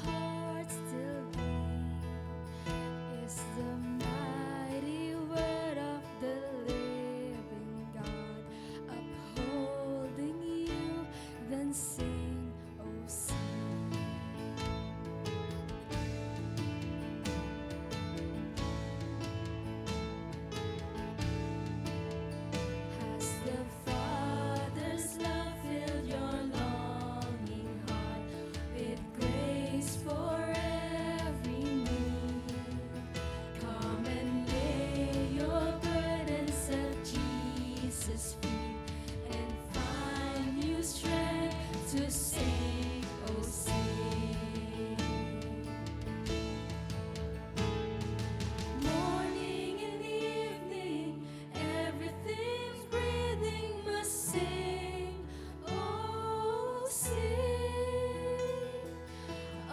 hearts still beat is the mighty word of the living God, upholding you. Then sing, oh sing. Has the Father's love filled your longing heart with grace for every need? Come and lay your burdens at Jesus' feet and find new strength to sing, oh sing. Morning and evening, everything's breathing must sing, oh sing.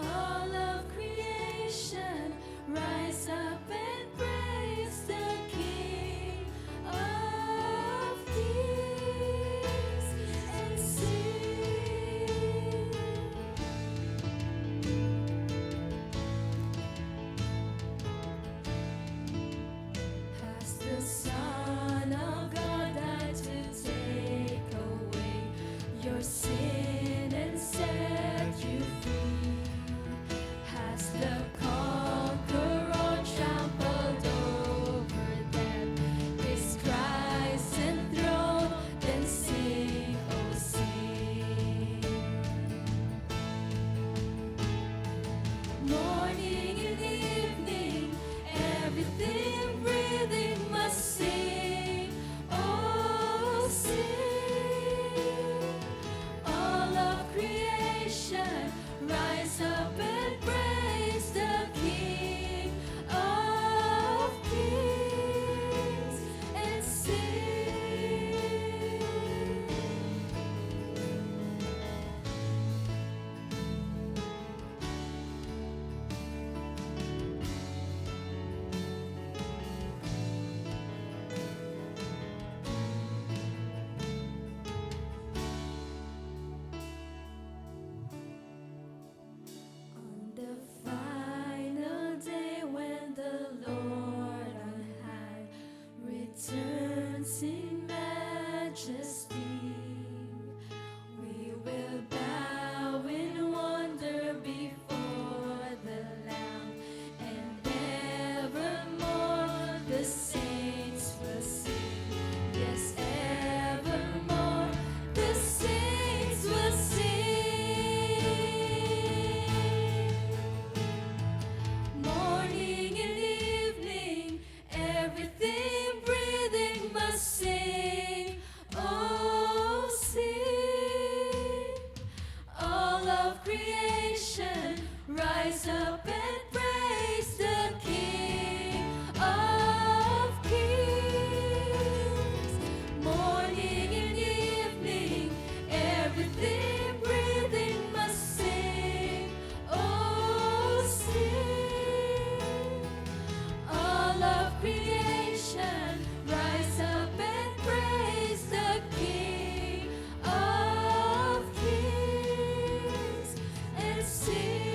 All of creation, rise up and praise the King of Kings and sing. Has the Son of God died to take away your sin and set you free? Has the conqueror trampled over death? Is Christ enthroned? Then sing, oh sing. Morning and evening, everything breathing must sing, oh sing. All of creation, rise up and praise the King of Kings and sing. On the final day when the Lord on high returns in majesty, we will bow in wonder before the Lamb, and evermore the saints will sing. Yes, evermore the saints will sing. Morning and evening, everything breathing must sing, oh sing. All of creation, rise up and praise the King of Kings. Morning and evening, everything breathing must sing, oh sing. All of creation, rise up and praise the King of Kings and sing.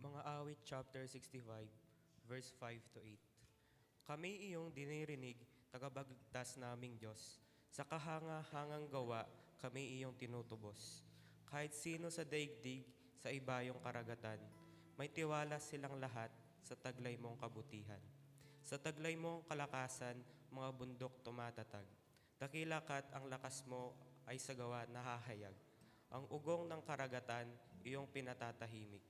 Mga awit chapter 65, verse 5 to 8. Kami iyong dinirinig, tagapagligtas naming Diyos. Sa kahanga-hangang gawa, kami iyong tinutubos. Kahit sino sa daigdig, sa ibayong karagatan, may tiwala silang lahat sa taglay mong kabutihan. Sa taglay mong kalakasan, mga bundok tumatatag. Dakilakat ang lakas mo ay sa gawa nahahayag. Ang ugong ng karagatan, iyong pinatatahimik.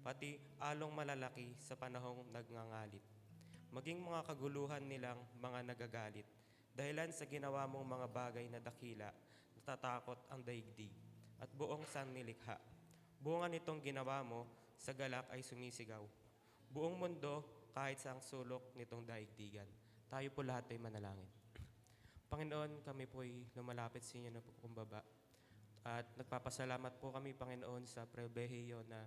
Pati along malalaki sa panahong nagngangalit. Maging mga kaguluhan nilang mga nagagalit. Dahilan sa ginawa mong mga bagay na dakila, natatakot ang daigdig at buong sannilikha. Bunga nitong ginawa mo, sa galak ay sumisigaw. Buong mundo, kahit sa ang sulok nitong daigdigan. Tayo po lahat ay manalangin. Panginoon, kami po'y lumalapit sa inyo na kumbaba. At nagpapasalamat po kami, Panginoon, sa pribilehiyo na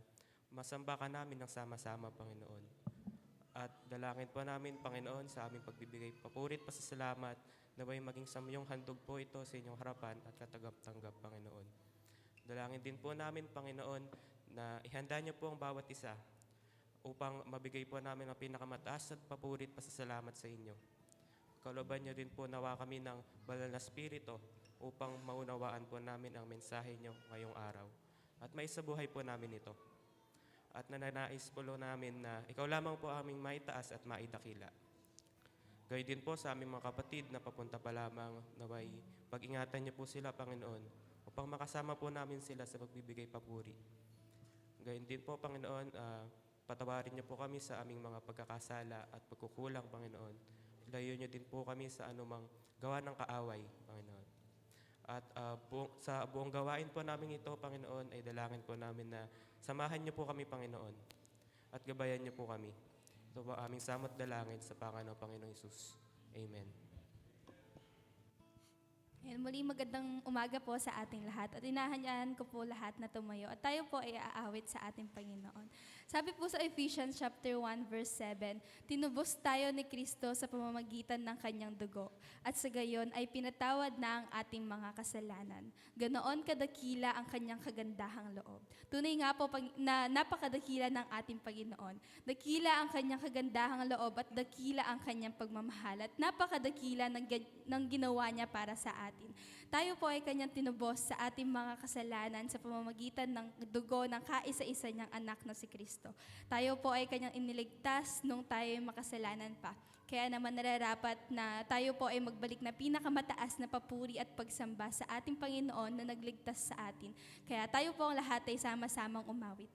masamba ka namin ng sama-sama, Panginoon. At dalangin po namin, Panginoon, sa aming pagbibigay papurit, pasasalamat, naway maging samyong handog po ito sa inyong harapan at katanggap-tanggap, Panginoon. Dalangin din po namin, Panginoon, na ihanda niyo po ang bawat isa upang mabigay po namin ang pinakamataas at papurit, pasasalamat sa inyo. Kalooban niyo din po nawa kami ng banal na spirito upang maunawaan po namin ang mensahe niyo ngayong araw. At maisabuhay po namin ito. At nananais po namin na ikaw lamang po aming maitaas at maidakila. Gayon din po sa aming mga kapatid na papunta pa lamang, naway pag-ingatan niyo po sila, Panginoon, upang makasama po namin sila sa pagbibigay papuri. Gayon din po, Panginoon, patawarin niyo po kami sa aming mga pagkakasala at pagkukulang, Panginoon. Layo niyo din po kami sa anumang gawa ng kaaway, Panginoon. At sa buong gawain po namin ito, Panginoon, ay dalangin po namin na samahan niyo po kami, Panginoon, at gabayan niyo po kami. Ito po aming samot dalangin sa pangalan ng Panginoong Hesus. Amen. Ayan, muli magandang umaga po sa ating lahat at inahanyahan ko po lahat na tumayo at tayo po ay aawit sa ating Panginoon. Sabi po sa Ephesians chapter 1 verse 7, tinubos tayo ni Kristo sa pamamagitan ng kanyang dugo at sa gayon ay pinatawad na ang ating mga kasalanan. Ganoon kadakila ang kanyang kagandahang loob. Tunay nga po na napakadakila ng ating Panginoon. Dakila ang kanyang kagandahang loob at dakila ang kanyang pagmamahal at napakadakila ng ginawa niya para sa atin. Tayo po ay kanyang tinubos sa ating mga kasalanan sa pamamagitan ng dugo ng kaisa-isa niyang anak na si Kristo. Tayo po ay kanyang iniligtas nung tayo ay makasalanan pa. Kaya naman nararapat na tayo po ay magbalik na pinakamataas na papuri at pagsamba sa ating Panginoon na nagligtas sa atin. Kaya tayo po ang lahat ay sama-samang umawit.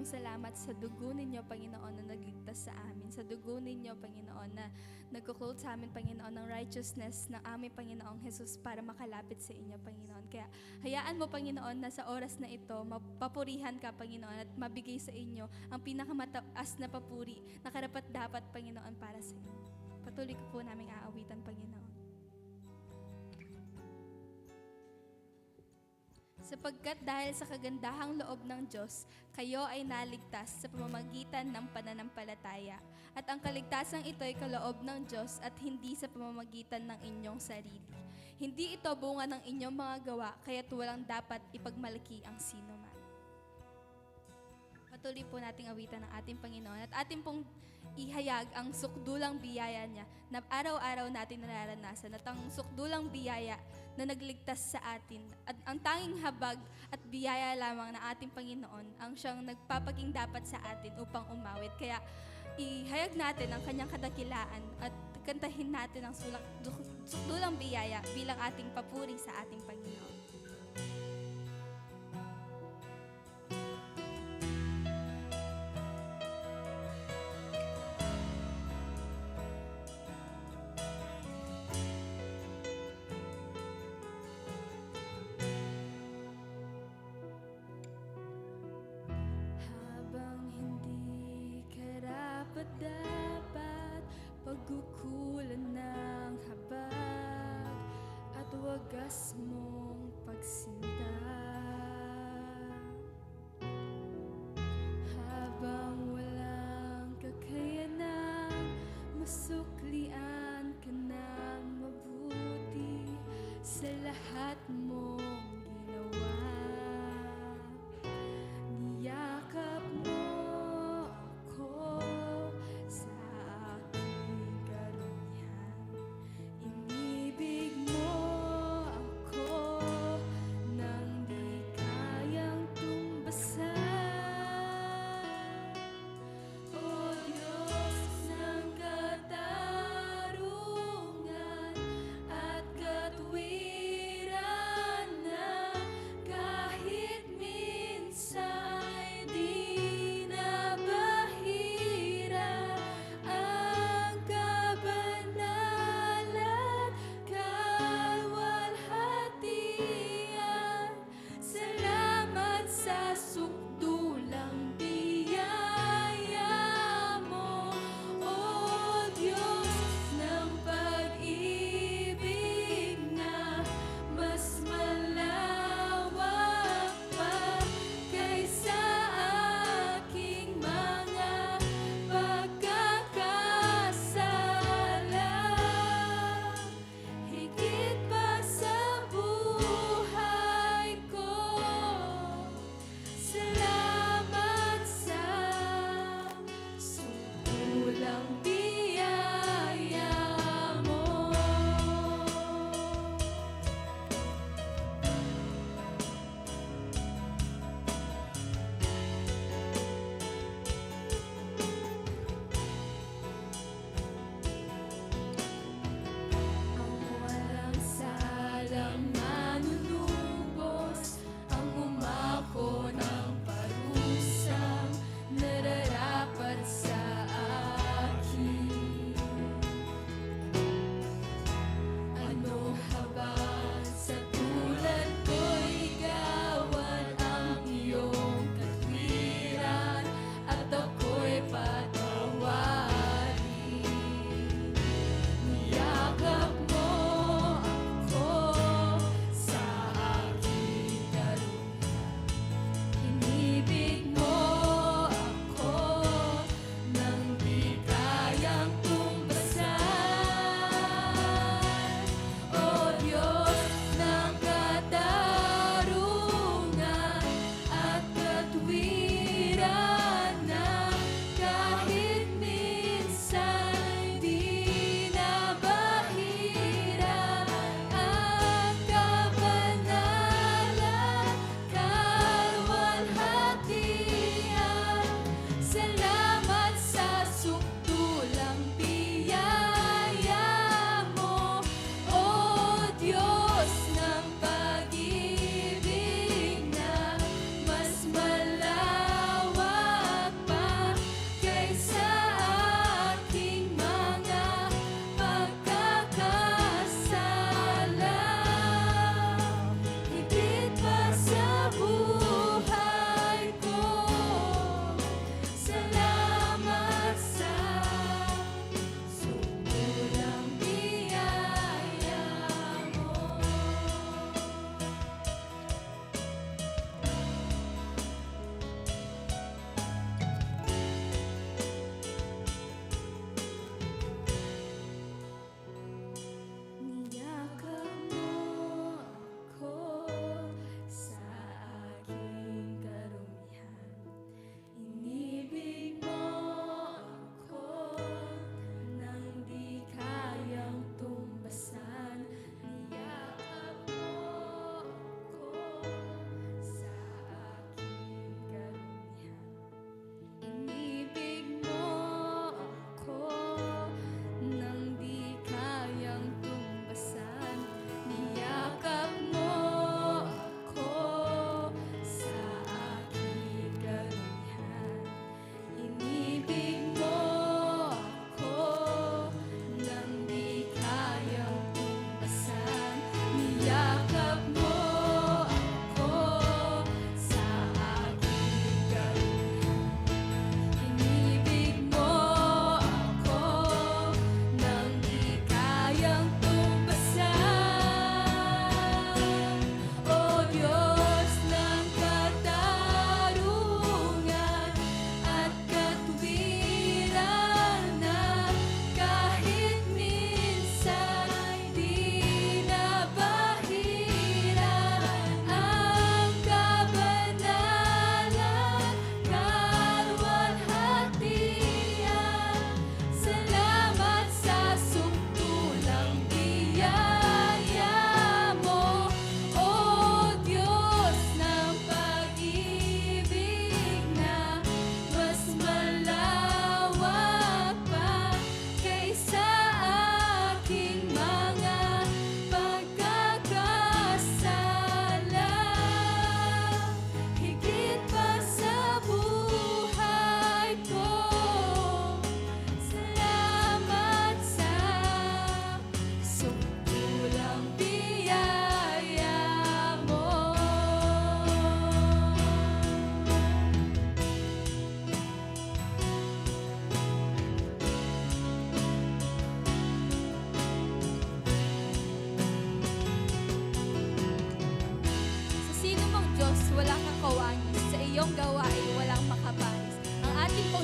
pong salamat sa dugo ninyo, Panginoon, na nagligtas sa amin. Sa dugo ninyo, Panginoon, na nagkuklothe sa amin, Panginoon, ng righteousness ng aming Panginoong Jesus para makalapit sa inyo, Panginoon. Kaya hayaan mo, Panginoon, na sa oras na ito, mapapurihan ka, Panginoon, at mabigay sa inyo ang pinakamataas na papuri na karapat-dapat, Panginoon, para sa inyo. Patuloy ko po naming aawitan, Panginoon. Sapagkat dahil sa kagandahang loob ng Diyos, kayo ay naligtas sa pamamagitan ng pananampalataya. At ang kaligtasang ito ay kaloob ng Diyos at hindi sa pamamagitan ng inyong sarili. Hindi ito bunga ng inyong mga gawa, kaya't walang dapat ipagmalaki ang sino man. Patuloy po nating awitan ng ating Panginoon at ating pong ihayag ang sukdulang biyaya niya na araw-araw natin nararanasan at ang sukdulang biyaya na nagligtas sa atin at ang tanging habag at biyaya lamang ng ating Panginoon ang siyang nagpapaging dapat sa atin upang umawit. Kaya ihayag natin ang kanyang kadakilaan at kantahin natin ang sukdulang biyaya bilang ating papuri sa ating Panginoon. Habang hindi karapat-dapat pagkukulan ng habag at wagas mong pagsinta. Habang walang kakayanang masuklian ka ng mabuti sa lahat mong ginawa. Niyakap mo ako sa aking karangyaan. Inibig mo ako nang di kayang tumbasan. O Diyos ng katapatan,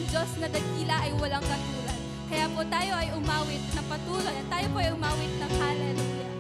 pong Diyos na dakila ay walang katulad. Kaya po tayo ay umawit na patuloy at tayo po ay umawit ng hallelujah.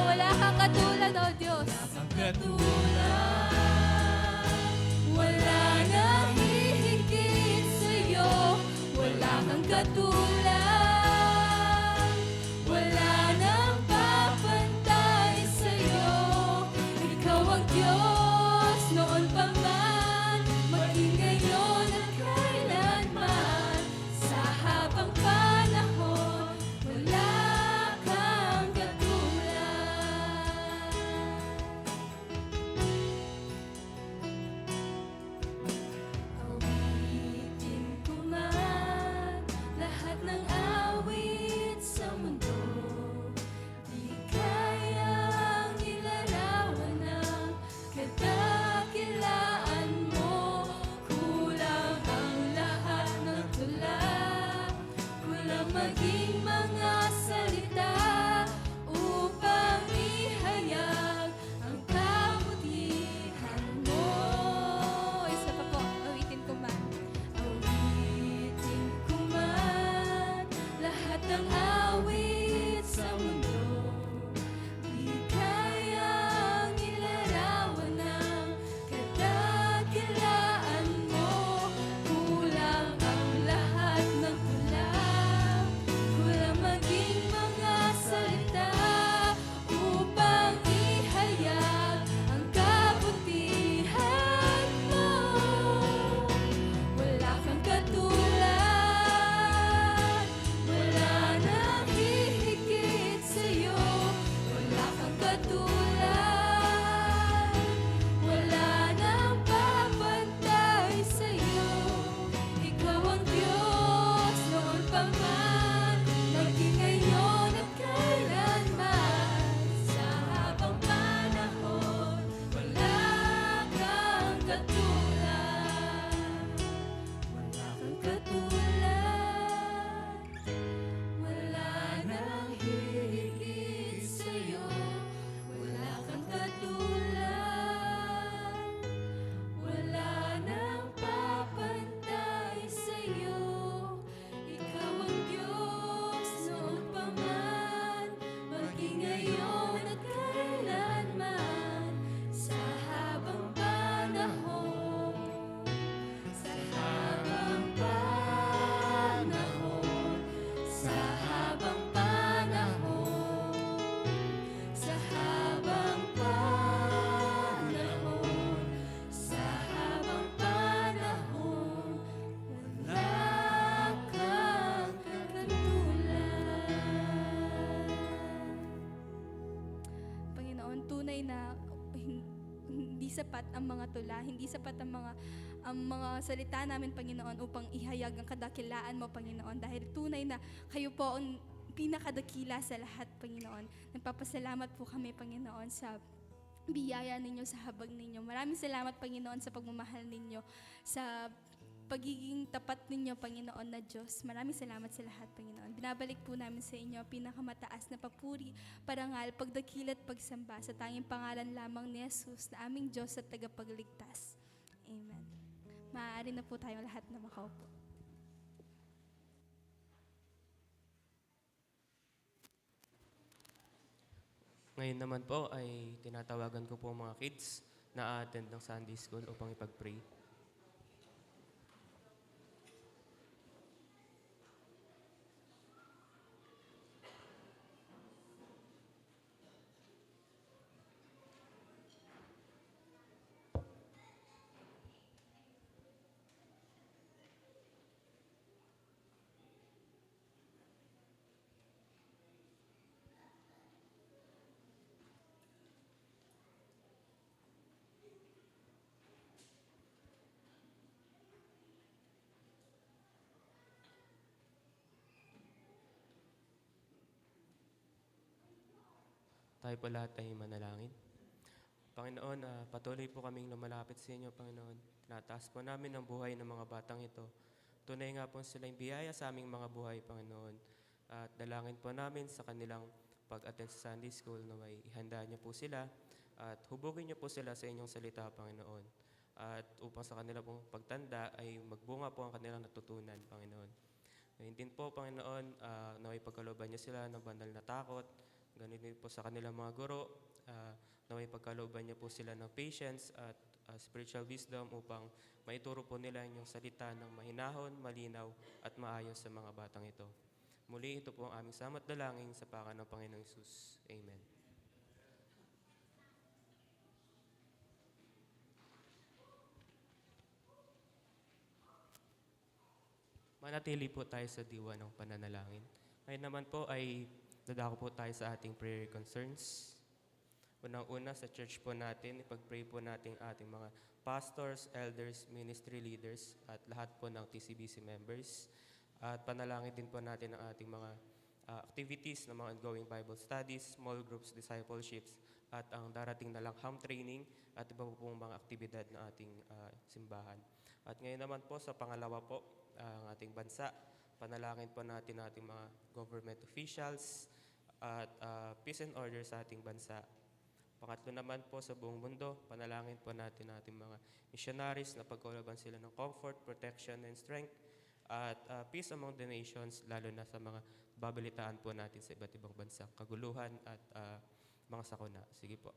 Wala kang katulad, O Diyos. Wala nang hihigit sa'yo, wala kang katulad, wala nang papantay sa'yo. Ikaw ang Diyos noon pa man, maging ngayon at kailanman. Sa habang panahon, wala kang katulad. Awitin ko man lahat ng awit sa mundo, di kayang ilarawan ng kadakilaan mo. Kulang ang lahat ng tula, kulang maging mga salita upang ihayag ang kabutihan mo. Isa pa po, awitin ko man. Awitin ko man lahat ng awit sa mundo, di kayang ilarawan ng kadakilaan mo. Kulang ang lahat ng tula, kulang maging mga salita upang ihayag ang kabutihan mo. Wala kang katulad, wala nang hihigit sa'yo, wala kang katulad, wala nang papantay sa'yo. Ikaw ang Diyos noon pa man, maging ngayon at kailanman. Sa habang panahon, wala kang katulad, wala kang katulad, wala nang hihigit sa'yo, wala kang katulad, wala nang papantay sa'yo. Ikaw ang Diyos noon pa man, maging ngayon at kailanman. Sa habang panahon, sa habang panahon, sa habang panahon, sa habang panahon, sa habang panahon, wala kang katulad. Panginoon, tunay na hindi sapat ang mga tula, hindi sapat ang mga salita namin, Panginoon, upang ihayag ang kadakilaan mo, Panginoon. Dahil tunay na kayo po ang pinakadakila sa lahat, Panginoon. Nagpapasalamat po kami, Panginoon, sa biyaya ninyo, sa habag ninyo. Maraming salamat, Panginoon, sa pagmamahal ninyo, sa pagiging tapat ninyo, Panginoon na Diyos. Maraming salamat sa lahat, Panginoon. Binabalik po namin sa inyo ang pinakamataas na papuri, parangal, pagdakil at pagsamba sa tanging pangalan lamang ni Jesus na aming Diyos at tagapagligtas. Amen. Maaari na po tayong lahat na makaupo. Ngayon naman po ay tinatawagan ko po ang mga kids na attend ng Sunday School upang ipag-pray. Tayo po lahat ay manalangin. Panginoon, patuloy po kaming lumalapit sa inyo, Panginoon. Tinataas po namin ang buhay ng mga batang ito. Tunay nga po silang biyaya sa aming mga buhay, Panginoon. At dalangin po namin sa kanilang pag-attend sa Sunday School na may ihanda niyo po sila at hubugin niyo po sila sa inyong salita, Panginoon. At upang sa kanila pong pagtanda ay magbunga po ang kanilang natutunan, Panginoon. Ngayon din po, Panginoon, naway pagkalooban niyo sila ng banal na takot. Ganun din po sa kanilang mga guro. Naway pagkalooban niyo po sila ng patience at spiritual wisdom upang maituro po nila yung salita ng mahinahon, malinaw at maayos sa mga batang ito. Muli, ito po ang aming salamat dalangin sa pangalan ng Panginoong Hesus. Amen. Manatili po tayo sa diwa ng pananalangin. Ngayon naman po ay dadako po tayo sa ating prayer concerns. Unang-una sa church po natin, ipag-pray po natin ating mga pastors, elders, ministry leaders at lahat po ng TCBC members. At panalangin din po natin ang ating mga activities ng mga ongoing Bible studies, small groups, discipleships, at ang darating na lang ham training at iba po pong mga aktibidad ng ating simbahan. At ngayon naman po sa pangalawa po, ang ating bansa, panalangin po natin ating mga government officials at peace and order sa ating bansa. Pangatlo naman po sa buong mundo, panalangin po natin ating mga missionaries na pagkulaban sila ng comfort, protection, and strength at peace among the nations, lalo na sa mga babalitaan po natin sa iba't ibang bansa, kaguluhan at mga sakuna. Sige po.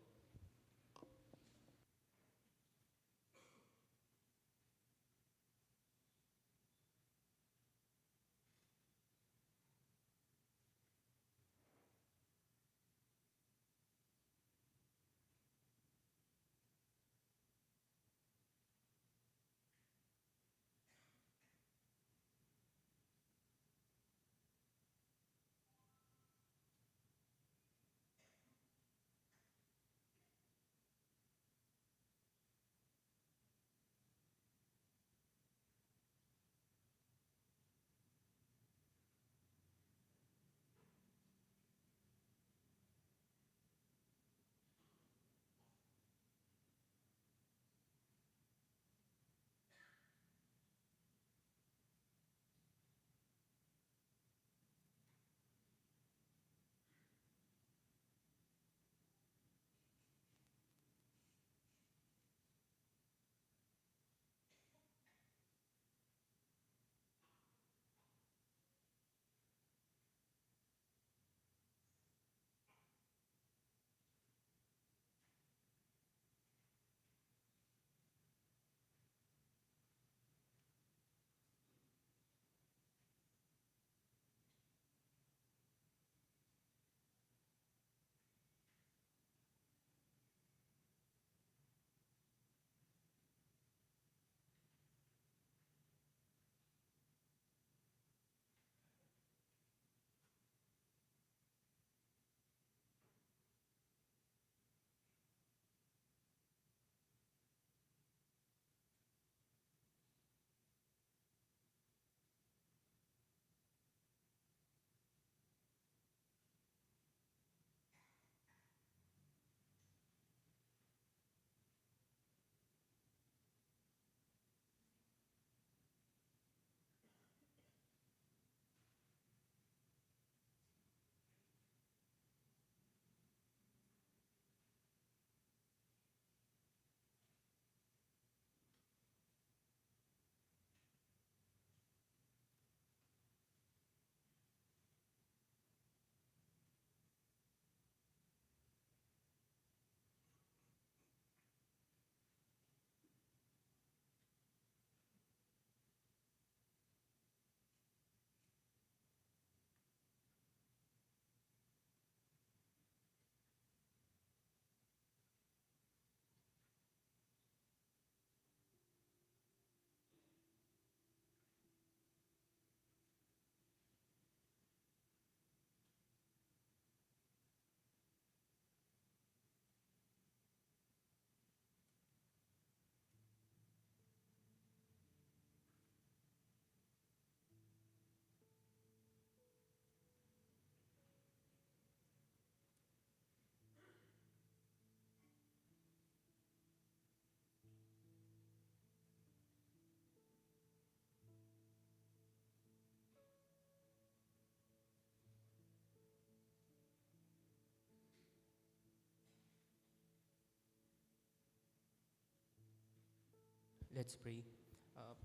Let's pray.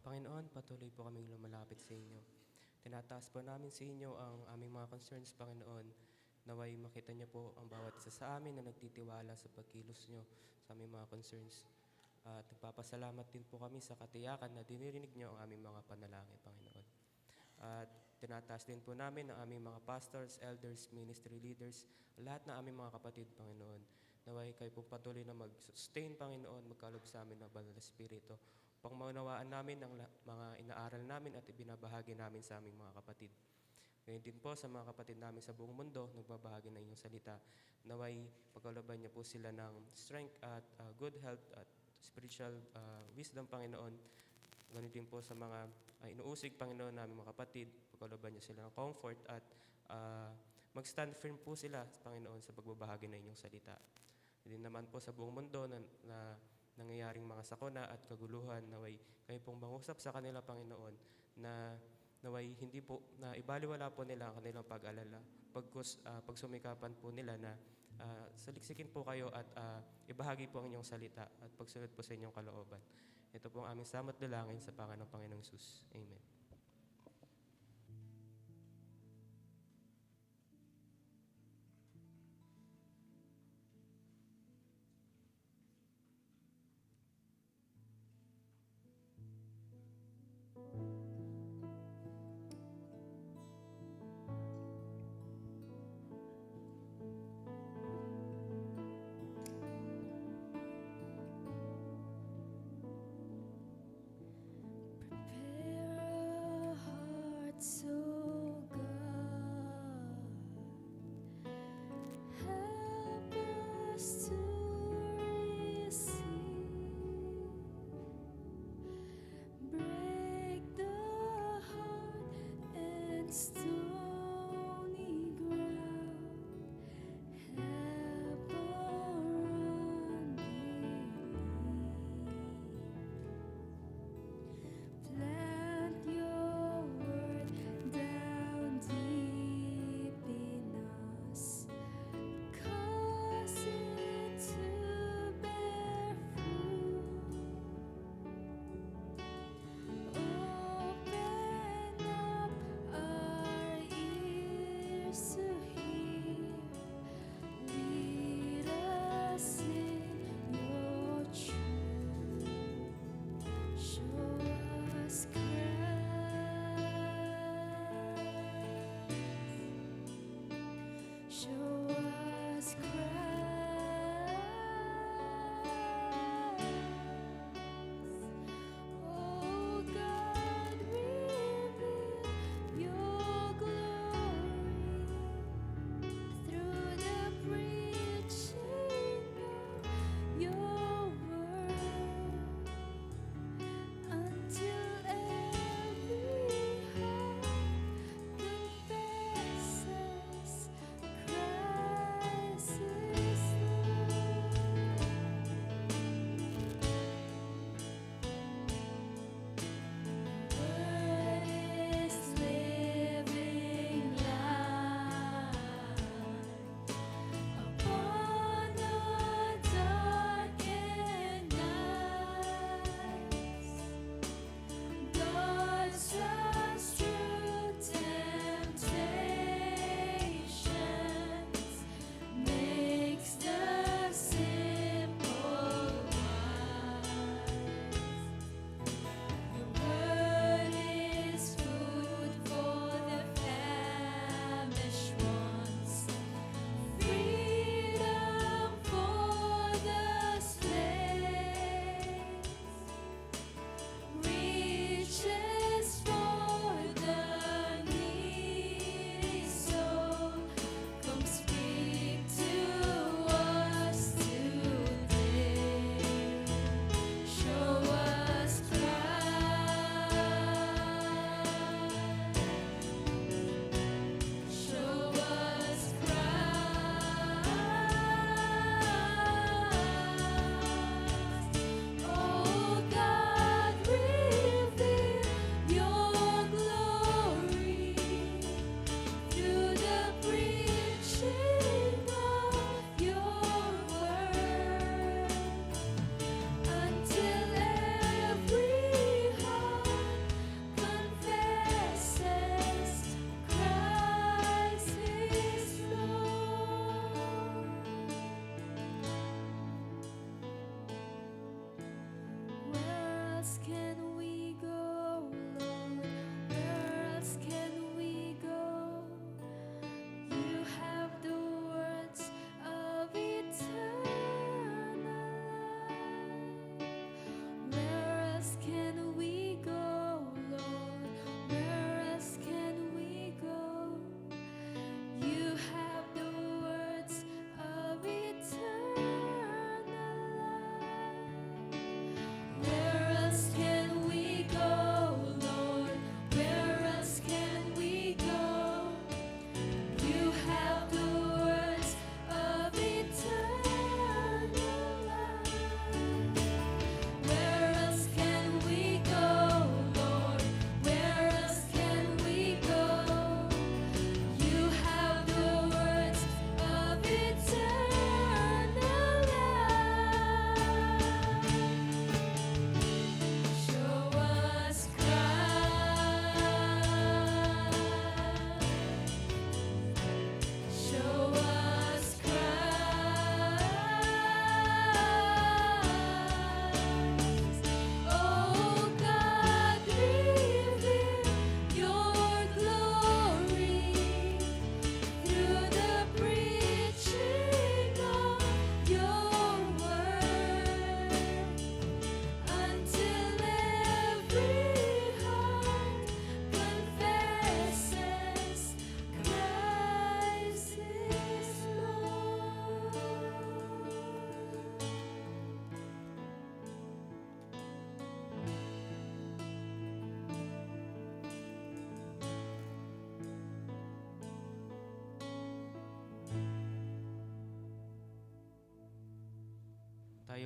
Panginoon, patuloy po kaming lumalapit sa inyo. Tinataas po namin sa inyo ang aming mga concerns, Panginoon. Naway makita niyo po ang bawat isa sa amin na nagtitiwala sa pagkilos niyo sa aming mga concerns. At nagpapasalamat din po kami sa katiyakan na dinirinig niyo ang aming mga panalangin, Panginoon. At tinataas din po namin ang aming mga pastors, elders, ministry leaders, lahat na aming mga kapatid, Panginoon. Naway kayo po patuloy na mag-sustain, Panginoon, magkalob sa amin ng Banal na Espiritu upang maunawaan namin ang mga inaaral namin at ibinabahagi namin sa aming mga kapatid. Ngayon din po sa mga kapatid namin sa buong mundo, nagbabahagi ng inyong salita. Naway pagkaloban niyo po sila ng strength at good health at spiritual wisdom, Panginoon. Ganun din po sa mga inuusig, Panginoon, namin mga kapatid, pagkaloban niyo sila ng comfort at mag-stand firm po sila, Panginoon, sa pagbabahagi ng inyong salita. Hindi naman po sa buong mundo na nangyayaring mga sakuna at kaguluhan, naway kayo pong mangusap sa kanila, Panginoon, na naway hindi po, na ibaliwala po nila ang kanilang pag-alala, pagsumikapan po nila na saliksikin po kayo at ibahagi po ang inyong salita at pagsunod po sa inyong kalooban. Ito po ang aming salamat dalangin sa pangalan ng Panginoong Jesus. Amen. Prepare our hearts, O God. Help us to receive. Break the heart and stony ground. Help our unbelief. Plant your word down deep in us. Cause it to bear fruit. Open up our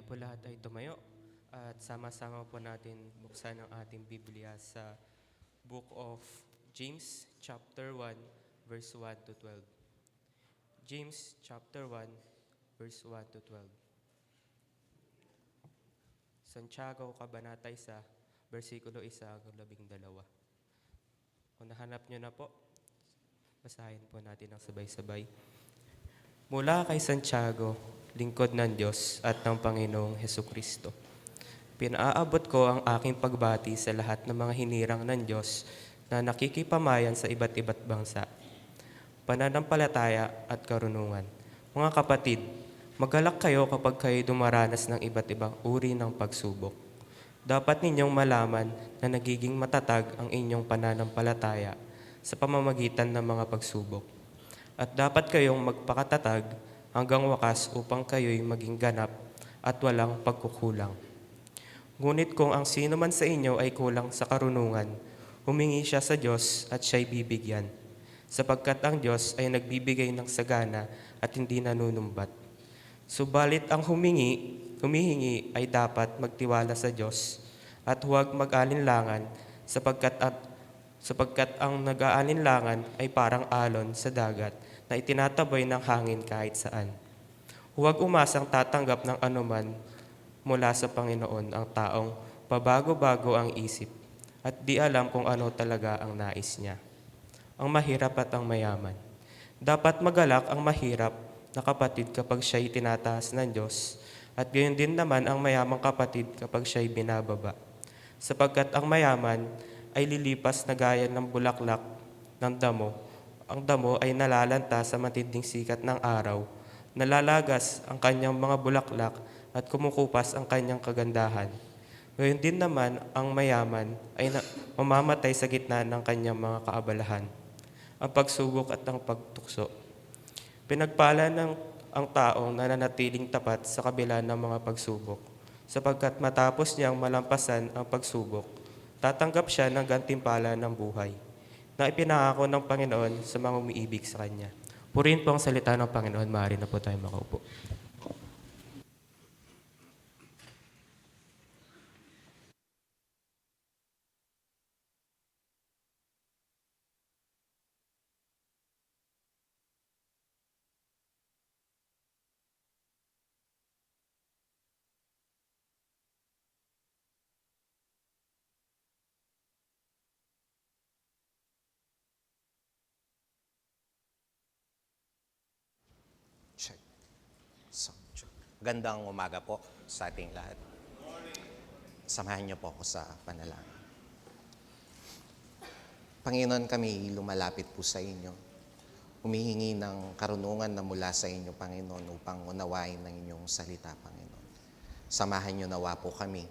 tayo po lahat ay tumayo at sama-sama po natin buksan ang ating Biblia sa Book of James chapter 1 verse 1 to 12. James chapter 1 verse 1 to 12. Santiago kabanata 1 versikulo 1 hanggang 12. Kung nahanap nyo na po, basahin po natin ang sabay-sabay. Mula kay Santiago, lingkod ng Diyos at ng Panginoong Hesukristo. Pinaaabot ko ang aking pagbati sa lahat ng mga hinirang ng Diyos na nakikipamayan sa iba't iba't bangsa, pananampalataya at karunungan. Mga kapatid, magalak kayo kapag kayo dumaranas ng iba't ibang uri ng pagsubok. Dapat ninyong malaman na nagiging matatag ang inyong pananampalataya sa pamamagitan ng mga pagsubok. At dapat kayong magpakatatag hanggang wakas upang kayo'y maging ganap at walang pagkukulang. Ngunit kung ang sino man sa inyo ay kulang sa karunungan, humingi siya sa Diyos at siya'y bibigyan, sapagkat ang Diyos ay nagbibigay ng sagana at hindi nanunumbat. Subalit ang humihingi ay dapat magtiwala sa Diyos at huwag mag-alinlangan sapagkat ang nag-aalinlangan ay parang alon sa dagat na itinataboy ng hangin kahit saan. Huwag umasang tatanggap ng anuman mula sa Panginoon ang taong pabago-bago ang isip at di alam kung ano talaga ang nais niya. Ang mahirap at ang mayaman. Dapat magalak ang mahirap na kapatid kapag siya'y tinataas ng Diyos at gayon din naman ang mayamang kapatid kapag siya'y binababa. Sapagkat ang mayaman ay lilipas na gaya ng bulaklak ng damo. Ang damo ay nalalanta sa matinding sikat ng araw, nalalagas ang kanyang mga bulaklak at kumukupas ang kanyang kagandahan. Ngayon din naman ang mayaman ay mamamatay sa gitna ng kanyang mga kaabalahan, ang pagsubok at ang pagtukso. Pinagpala ang taong nananatiling tapat sa kabila ng mga pagsubok, sapagkat matapos niyang malampasan ang pagsubok, tatanggap siya ng gantimpala ng buhay na ipinangako ng Panginoon sa mga umiibig sa Kanya. Purihin po ang salita ng Panginoon. Maaari na po tayo makaupo. Check. Sound check. Gandang umaga po sa ating lahat. Samahan niyo po ako sa panalangin. Panginoon, kami lumalapit po sa inyo. Humihingi ng karunungan na mula sa inyo, Panginoon, upang unawain ng inyong salita, Panginoon. Samahan niyo nawa po kami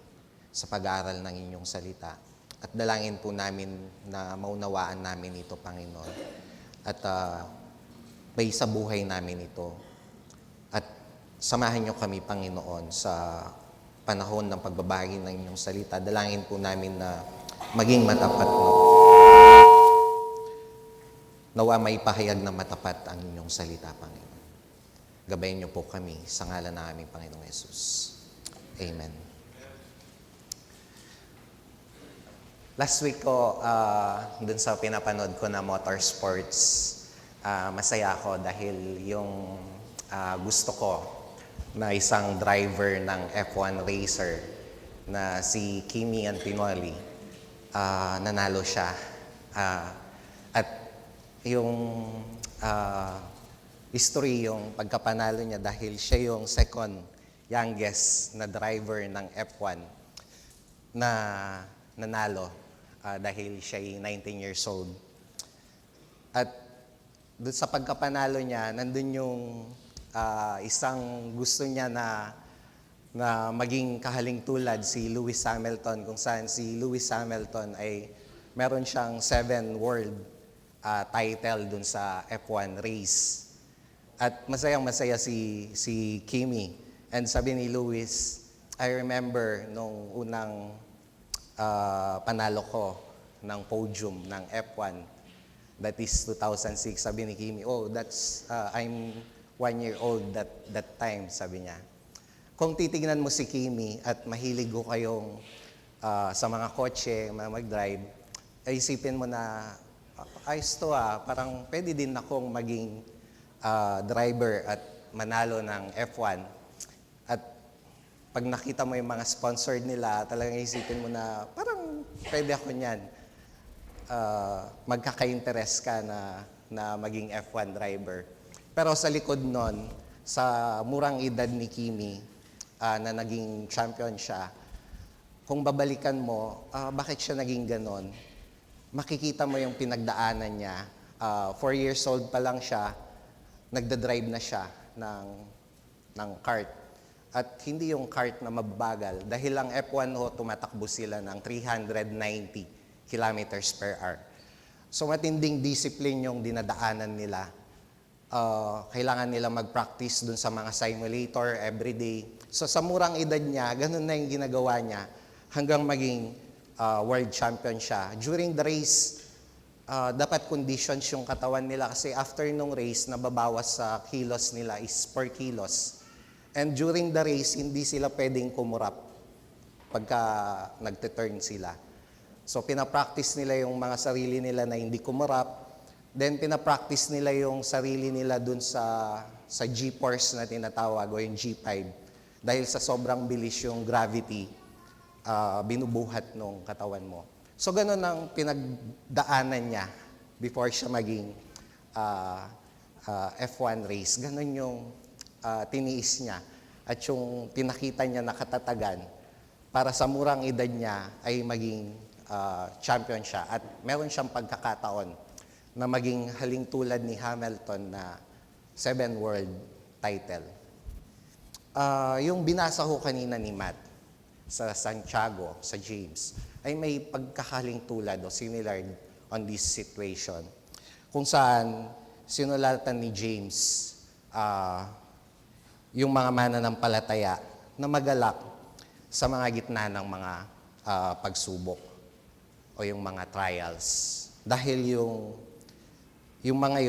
sa pag-aaral ng inyong salita. At dalangin po namin na maunawaan namin ito, Panginoon. At may sa buhay namin ito. At samahan niyo kami, Panginoon, sa panahon ng pagbabahagi ng inyong salita. Dalangin po namin na maging matapat mo. Nawa may pahayag na matapat ang inyong salita, Panginoon. Gabayan niyo po kami sa ngalan ng aming Panginoong Yesus. Amen. Last week ko, dun sa pinapanood ko na motorsports, masaya ako dahil yung gusto ko na isang driver ng F1 racer na si Kimi Antinori, nanalo siya. At yung history, yung pagkapanalo niya dahil siya yung second youngest na driver ng F1 na nanalo dahil siya ay 19 years old. At doon sa pagkapanalo niya, nandun yung isang gusto niya na maging kahaling tulad si Lewis Hamilton, kung saan si Lewis Hamilton ay meron siyang 7 world title dun sa F1 race. At masayang-masaya si Kimi. And sabi ni Lewis, I remember nung unang panalo ko ng podium ng F1. That is 2006. Sabi ni Kimi, I'm 1 year old that time, sabi niya. kung titignan mo si Kimi at mahilig ko kayong sa mga kotse, mag-drive, ay isipin mo na, ayos to parang pwede din akong maging driver at manalo ng F1. At pag nakita mo yung mga sponsored nila, talagang isipin mo na parang pwede ako niyan. Magkaka-interest ka na maging F1 driver. Pero sa likod nun, sa murang edad ni Kimi, na naging champion siya, kung babalikan mo, bakit siya naging ganon, makikita mo yung pinagdaanan niya. 4 years old pa lang siya, nagda-drive na siya ng kart. At hindi yung kart na mabagal. Dahil ang F1 tumatakbo sila ng 390 kilometers per hour. So matinding discipline yung dinadaanan nila. Kailangan nila mag-practice dun sa mga simulator everyday. So sa murang edad niya, ganun na yung ginagawa niya hanggang maging world champion siya. During the race, dapat conditions yung katawan nila kasi after nung race, nababawas sa kilos nila is per kilos. And during the race, hindi sila pwedeng kumurap pagka nagte-turn sila. So pinapractice nila yung mga sarili nila na hindi kumurap. Then pinapractice nila yung sarili nila dun sa G-force na tinatawag o yung G5. Dahil sa sobrang bilis yung gravity, binubuhat nung katawan mo. So ganun ang pinagdaanan niya before siya maging F1 race. Ganun yung tiniis niya at yung pinakita niya na katatagan para sa murang edad niya ay maging champion siya. At meron siyang pagkakataon na maging haling tulad ni Hamilton na 7 world title. Yung binasa ko kanina ni Matt sa Santiago, sa James, ay may pagkakaling tulad o similar on this situation. Kung saan sinulatan ni James yung mga mananampalataya na magalak sa mga gitna ng mga pagsubok o yung mga trials. Dahil yung mga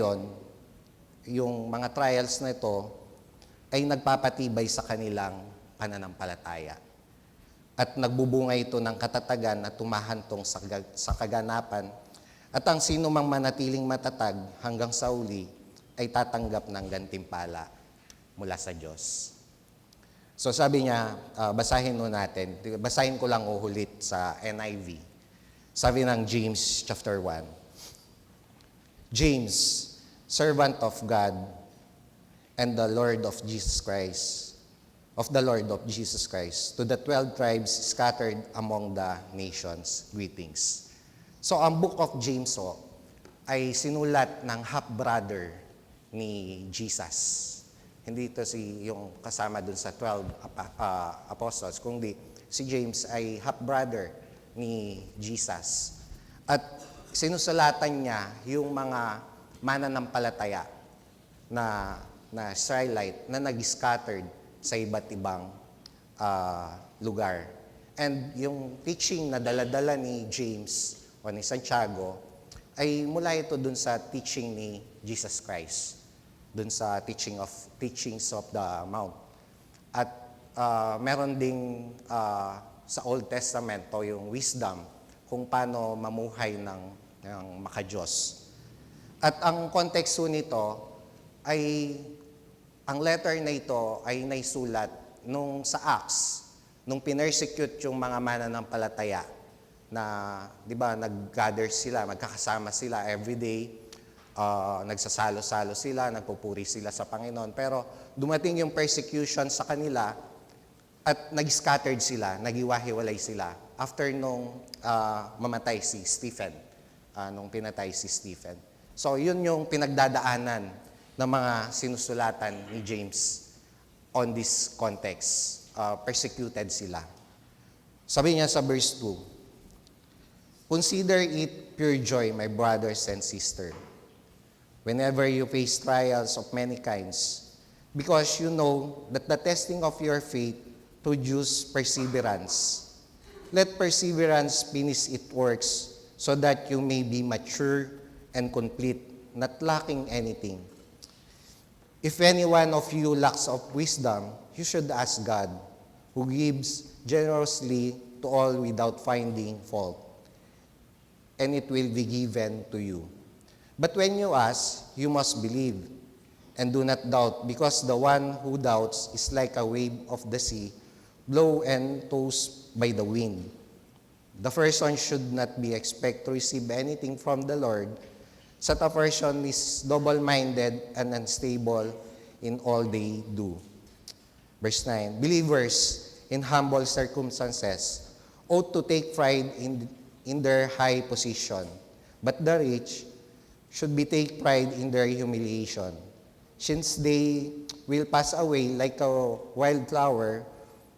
yung mga trials na ito ay nagpapatibay sa kanilang pananampalataya. At nagbubunga ito ng katatagan at tumahantong sa kaganapan. At ang sino mang manatiling matatag hanggang sa uli ay tatanggap ng gantimpala mula sa Diyos. So sabi niya, basahin mo natin. Basahin ko lang ulit sa NIV. Sabi ng James chapter 1. James, servant of God and the Lord of Jesus Christ, to the 12 tribes scattered among the nations, greetings. So ang book of James ay sinulat ng half-brother ni Jesus. Hindi ito yung kasama dun sa 12 apostles, kundi si James ay half-brother ni Jesus. At sinusulatan niya yung mga mananampalataya na Israelite na nag-scattered sa iba't ibang lugar. And yung teaching na dala-dala ni James o ni Santiago ay mula ito dun sa teaching ni Jesus Christ, dun sa teachings of the Mount. At meron ding sa Old Testament o yung wisdom kung paano mamuhay ng makadiyos. At ang konteksto nito ay, ang letter na ito ay naisulat nung sa Acts, nung pinersecute yung mga mananampalataya na, di ba, nag-gather sila, magkakasama sila everyday, nagsasalo-salo sila, nagpupuri sila sa Panginoon. Pero dumating yung persecution sa kanila at nag-scattered sila, nagiwahiwalay sila after nung mamatay si Stephen, nung pinatay si Stephen. So yun yung pinagdadaanan ng mga sinusulatan ni James on this context. Persecuted sila. Sabi niya sa verse 2, "Consider it pure joy, my brothers and sisters, whenever you face trials of many kinds, because you know that the testing of your faith produces perseverance. Let perseverance finish its works, so that you may be mature and complete, not lacking anything." If any one of you lacks of wisdom, you should ask God, who gives generously to all without finding fault, and it will be given to you. But when you ask, you must believe, and do not doubt, because the one who doubts is like a wave of the sea, blown and tossed by the wind. The person should not be expect to receive anything from the Lord. Such a person is double-minded and unstable in all they do. Verse 9, believers in humble circumstances ought to take pride in their high position, but the rich should be take pride in their humiliation, since they will pass away like a wildflower,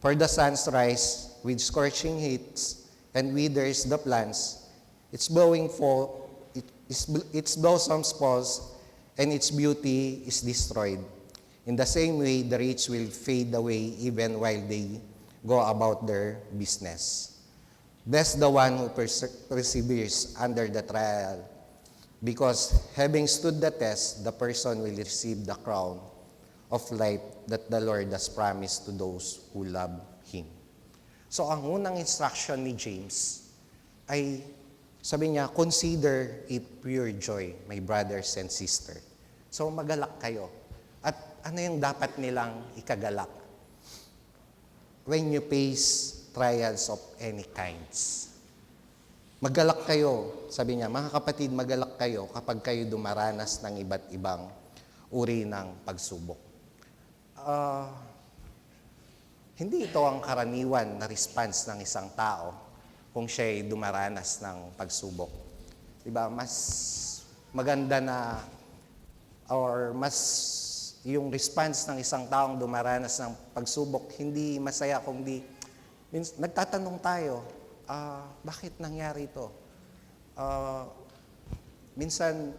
for the sun rise with scorching heats and withers the plants. Its blossoms falls, and its beauty is destroyed. In the same way, the rich will fade away even while they go about their business. Blessed the one who perseveres under the trial, because having stood the test, the person will receive the crown of life that the Lord has promised to those who love Him. So ang unang instruction ni James ay, sabi niya, consider it pure joy, my brothers and sisters. So magalak kayo. At ano yung dapat nilang ikagalak? When you face trials of any kinds. Magalak kayo, sabi niya, mga kapatid, magalak kayo kapag kayo dumaranas ng iba't ibang uri ng pagsubok. Hindi ito ang karaniwan na response ng isang tao kung siya ay dumaranas ng pagsubok. Diba? Mas maganda na, or mas yung response ng isang taong dumaranas ng pagsubok, hindi masaya kundi nagtatanong tayo, bakit nangyari ito? Minsan,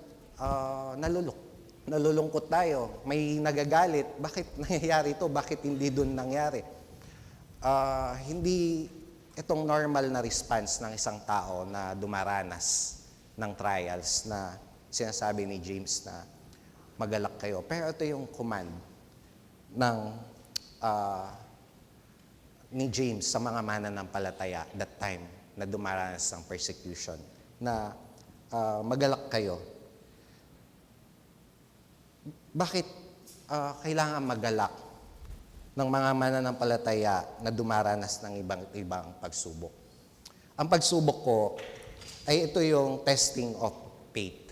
nalulungkot tayo, may nagagalit, bakit nangyayari ito? Bakit hindi doon nangyari? Hindi itong normal na response ng isang tao na dumaranas ng trials na sinasabi ni James na magalak kayo. Pero ito yung command ng ni James sa mga mananampalataya that time na dumaranas ng persecution na magalak kayo. Bakit kailangan magalak ng mga mananampalataya na dumaranas ng ibang pagsubok? Ang pagsubok ko ay ito yung testing of faith.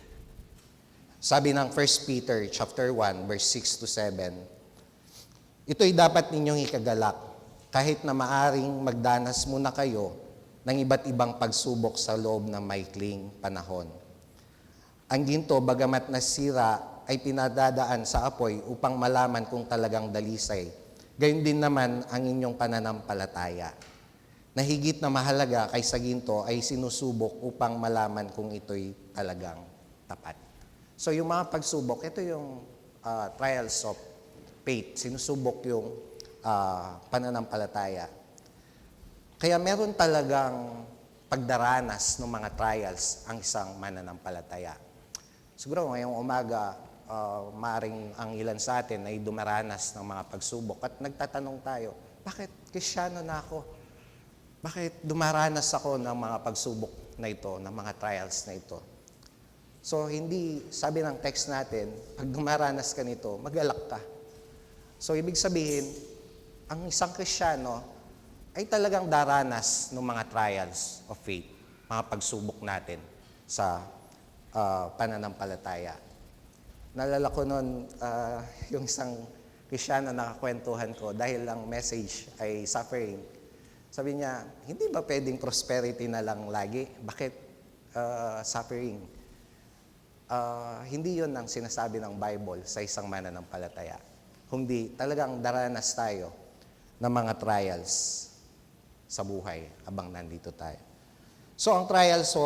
Sabi ng 1 Peter chapter 1 verse 6 to 7, ito'y dapat ninyong ikagalak kahit na maaring magdanas muna kayo ng iba't ibang pagsubok sa loob ng maikling panahon. Ang ginto, bagamat nasira, ay pinadadaan sa apoy upang malaman kung talagang dalisay. Gayon din naman ang inyong pananampalataya. Na higit na mahalaga kaysa ginto ay sinusubok upang malaman kung ito'y talagang tapat. So yung mga pagsubok, ito yung trials of faith. Sinusubok yung pananampalataya. Kaya meron talagang pagdaranas ng mga trials ang isang mananampalataya. Siguro ngayong umaga, maring ang ilan sa atin ay dumaranas ng mga pagsubok at nagtatanong tayo, bakit Kristiyano na ako? Bakit dumaranas ako ng mga pagsubok na ito, ng mga trials na ito? So hindi, sabi ng text natin, pag dumaranas ka nito, magalak ka. So ibig sabihin, ang isang Kristiyano ay talagang daranas ng mga trials of faith, mga pagsubok natin sa pananampalataya. Naalala ko noon, yung isang Kristiyano na kakwentuhan ko, dahil ang message ay suffering. Sabi niya, hindi ba pwedeng prosperity na lang lagi? Bakit suffering? Hindi yun ang sinasabi ng Bible sa isang mananampalataya. Kundi talagang daranas tayo ng mga trials sa buhay habang nandito tayo. So ang trials,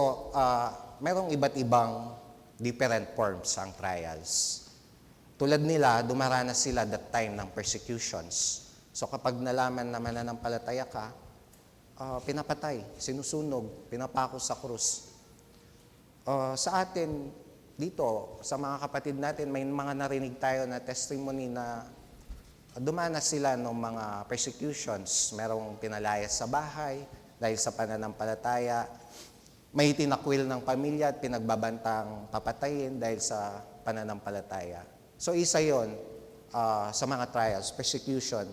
merong iba't ibang different forms ang trials. Tulad nila, dumaranas sila that time ng persecutions. So kapag nalaman na mananampalataya ka, pinapatay, sinusunog, pinapako sa krus. Sa atin, dito, sa mga kapatid natin, may mga narinig tayo na testimony na dumanas sila ng mga persecutions. Merong pinalayas sa bahay dahil sa pananampalataya. May tinakwil ng pamilya at pinagbabantang papatayin dahil sa pananampalataya. So isa yon sa mga trials, persecution.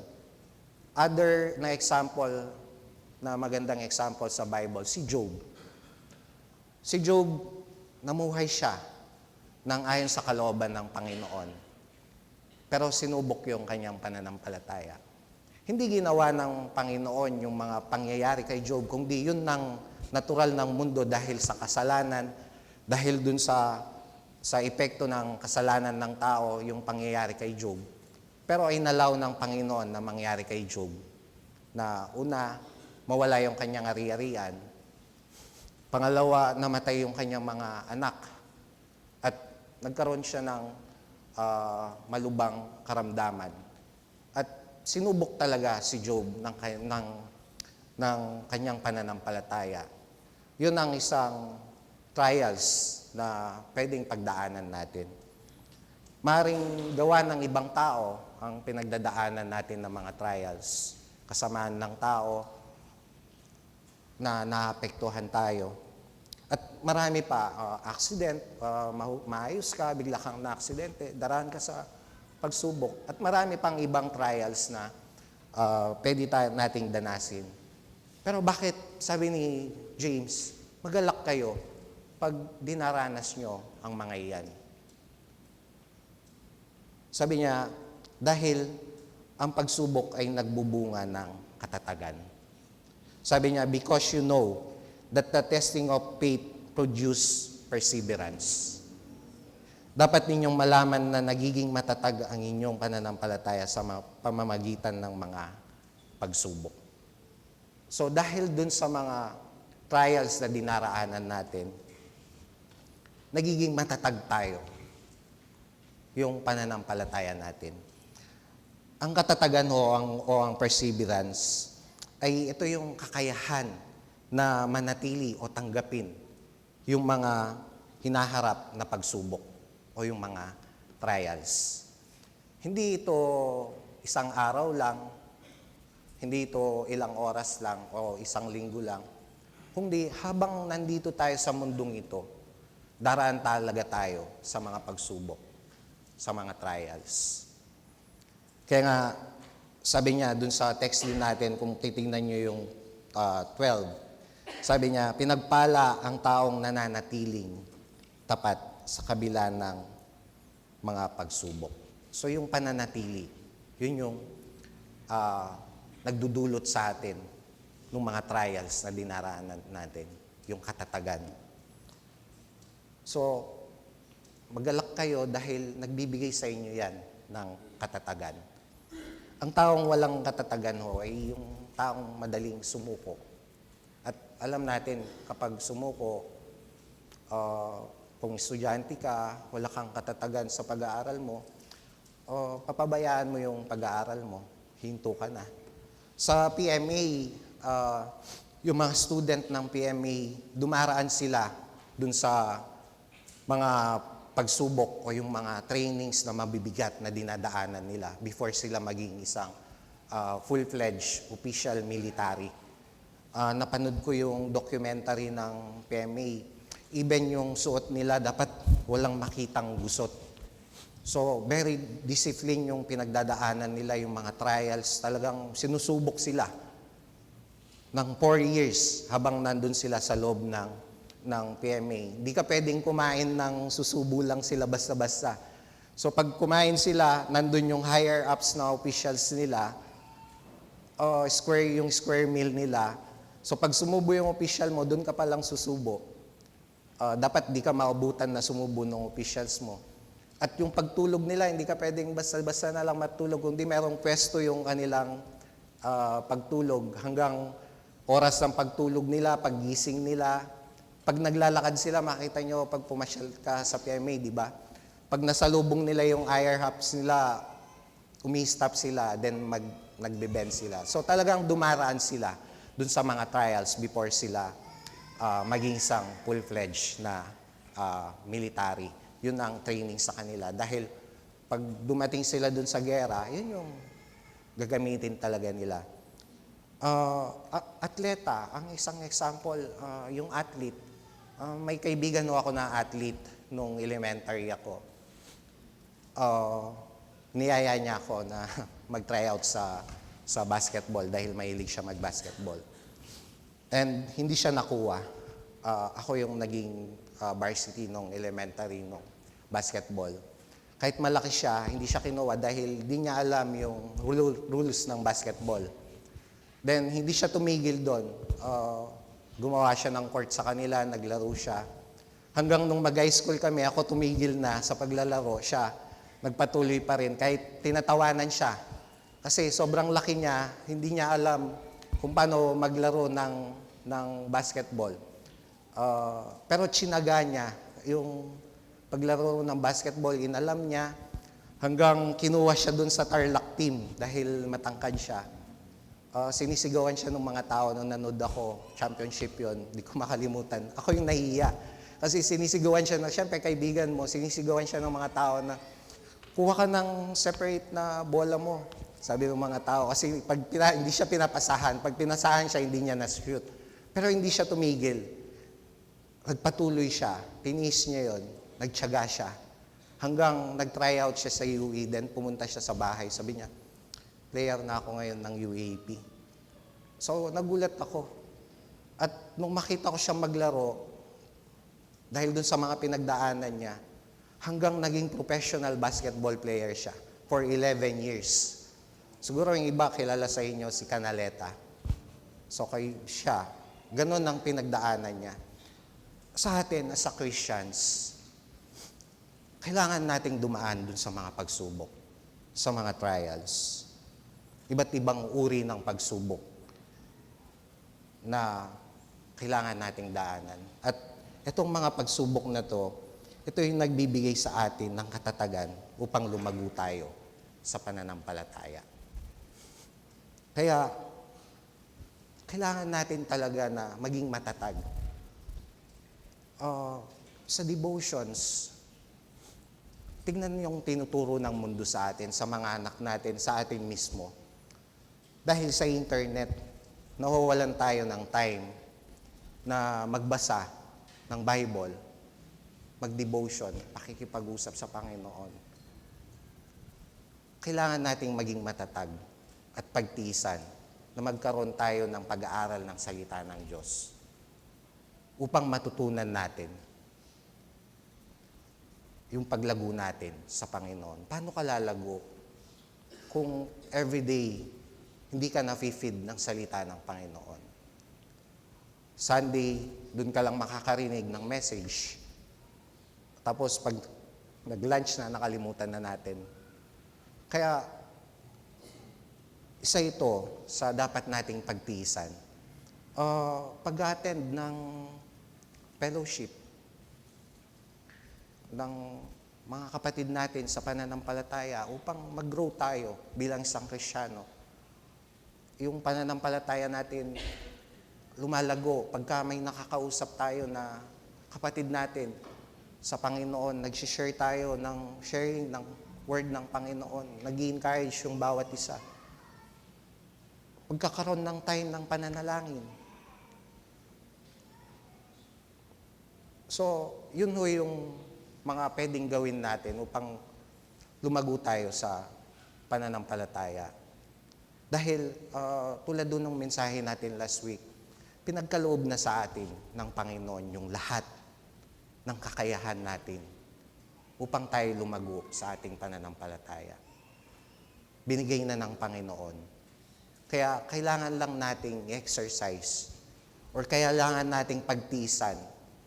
Other na example, na magandang example sa Bible, si Job. Si Job, namuhay siya nang ayon sa kalooban ng Panginoon. Pero sinubok yung kanyang pananampalataya. Hindi ginawa ng Panginoon yung mga pangyayari kay Job, kundi yun ng natural ng mundo dahil sa kasalanan, dahil dun sa epekto ng kasalanan ng tao, yung pangyayari kay Job. Pero inalaw ng Panginoon na mangyari kay Job na una, mawala yung kanyang ari-arian. Pangalawa, namatay yung kanyang mga anak. At nagkaroon siya ng malubang karamdaman. At sinubok talaga si Job ng kanyang pananampalataya. Yun ang isang trials na pwedeng pagdaanan natin. Maring gawa ng ibang tao ang pinagdadaanan natin ng mga trials. Kasamaan ng tao na naapektuhan tayo. At marami pa, accident, maayos ka, bigla kang na-aksidente, daraan ka sa pagsubok. At marami pang ibang trials na pwede nating danasin. Pero bakit, sabi ni James, magalak kayo pag dinaranas nyo ang mga iyan? Sabi niya, dahil ang pagsubok ay nagbubunga ng katatagan. Sabi niya, because you know that the testing of faith produce perseverance. Dapat ninyong malaman na nagiging matatag ang inyong pananampalataya sa pamamagitan ng mga pagsubok. So dahil dun sa mga trials na dinaraanan natin, nagiging matatag tayo yung pananampalataya natin. Ang katatagan o ang perseverance ay ito yung kakayahan na manatili o tanggapin yung mga hinaharap na pagsubok o yung mga trials. Hindi ito isang araw lang, hindi ito ilang oras lang o isang linggo lang, kundi habang nandito tayo sa mundong ito, daraan talaga tayo sa mga pagsubok, sa mga trials. Kaya nga, sabi niya dun sa text din natin, kung titingnan niyo yung 12, sabi niya, pinagpala ang taong nananatiling tapat sa kabila ng mga pagsubok. So yung pananatili, yun yung nagdudulot sa atin ng mga trials na dinaraanan natin, yung katatagan. So, magalak kayo dahil nagbibigay sa inyo yan ng katatagan. Ang taong walang katatagan ay yung taong madaling sumuko. At alam natin, kapag sumuko, kung estudyante ka, wala kang katatagan sa pag-aaral mo, papabayaan mo yung pag-aaral mo, hinto ka na. Sa PMA, yung mga student ng PMA, dumaraan sila dun sa mga pagsubok o yung mga trainings na mabibigat na dinadaanan nila before sila maging isang full-fledged official military. Napanood ko yung documentary ng PMA. Even yung suot nila, dapat walang makitang gusot. So, very disciplined yung pinagdadaanan nila, yung mga trials. Talagang sinusubok sila ng 4 years habang nandun sila sa loob ng PMA. Di ka pwedeng kumain ng susubo lang sila basta-basta. So pag kumain sila, nandun yung higher ups na officials nila, yung square meal nila. So pag sumubo yung official mo, dun ka palang susubo. Dapat di ka maubutan na sumubo ng officials mo. At yung pagtulog nila, hindi ka pwedeng basta-basta na lang matulog, kundi merong pwesto yung kanilang pagtulog hanggang oras ng pagtulog nila, paggising nila. Pag naglalakad sila, makita nyo pag pumasyal ka sa PMA, di ba? Pag nasalubong nila yung higher ups nila, umi-stop sila, then nagbe-bend sila. So talagang dumaraan sila dun sa mga trials before sila maging isang full-fledged na military yun ang training sa kanila. Dahil pag dumating sila dun sa gera, yun yung gagamitin talaga nila. Atleta, ang isang example, yung athlete. May kaibigan ako na athlete nung elementary ako. Niyaya niya ako na mag-try out sa basketball dahil mahilig siya mag-basketball. And hindi siya nakuha. Ako yung naging varsity nung elementary nung basketball. Kahit malaki siya, hindi siya kinuha dahil hindi niya alam yung rules ng basketball. Then, hindi siya tumigil doon. Gumawa siya ng court sa kanila, naglaro siya. Hanggang nung mag-high school kami, ako tumigil na sa paglalaro. Siya, nagpatuloy pa rin. Kahit tinatawanan siya. Kasi sobrang laki niya, hindi niya alam kung paano maglaro ng basketball. Pero tsinaga niya yung paglaro ng basketball, inalam niya, hanggang kinuha siya dun sa Tarlac team dahil matangkad siya. Sinisigawan siya ng mga tao nung nanood ako, championship yon, di ko makalimutan. Ako yung nahiya. Kasi sinisigawan siya, siyempre kaibigan mo, sinisigawan siya ng mga tao na, kuha ka ng separate na bola mo. Sabi ng mga tao, kasi hindi siya pinapasahan. Pag pinasahan siya, hindi niya na-shoot. Pero hindi siya tumigil. Nagpatuloy siya, tinis niya yon, nagtiyaga siya. Hanggang nag-try out siya sa UE, then pumunta siya sa bahay. Sabi niya, player na ako ngayon ng UAP. So, nagulat ako. At nung makita ko siya maglaro, dahil dun sa mga pinagdaanan niya, hanggang naging professional basketball player siya for 11 years. Siguro yung iba kilala sa inyo si Canaleta. So, siya, ganun ang pinagdaanan niya. Sa atin, as a Christians, kailangan nating dumaan dun sa mga pagsubok, sa mga trials. Iba't ibang uri ng pagsubok na kailangan nating daanan. At itong mga pagsubok na to, ito yung nagbibigay sa atin ng katatagan upang lumago tayo sa pananampalataya. Kaya, kailangan natin talaga na maging matatag. Sa devotions, tignan yung tinuturo ng mundo sa atin, sa mga anak natin, sa atin mismo. Dahil sa internet, nawawalan tayo ng time na magbasa ng Bible, mag-devotion, pakikipag-usap sa Panginoon. Kailangan nating maging matatag at pagtiisan na magkaroon tayo ng pag-aaral ng salita ng Diyos upang matutunan natin yung paglago natin sa Panginoon. Paano ka lalago kung everyday hindi ka na-feed ng salita ng Panginoon? Sunday, dun ka lang makakarinig ng message. Tapos pag nag-lunch na, nakalimutan na natin. Kaya, isa ito sa dapat nating pagtiisan. Pag-attend ng fellowship ng mga kapatid natin sa pananampalataya upang mag-grow tayo bilang isang Kristiyano. Yung pananampalataya natin lumalago pagka may nakakausap tayo na kapatid natin sa Panginoon, nag-share tayo ng sharing ng word ng Panginoon, nag-encourage yung bawat isa. Pagkakaroon ng time ng pananalangin. So, yun ho yung mga pwedeng gawin natin upang lumago tayo sa pananampalataya. Dahil tulad doon ng mensahe natin last week, pinagkaloob na sa atin ng Panginoon yung lahat ng kakayahan natin upang tayo lumago sa ating pananampalataya. Binigay na ng Panginoon. Kaya kailangan lang nating exercise or kailangan nating pagtiisan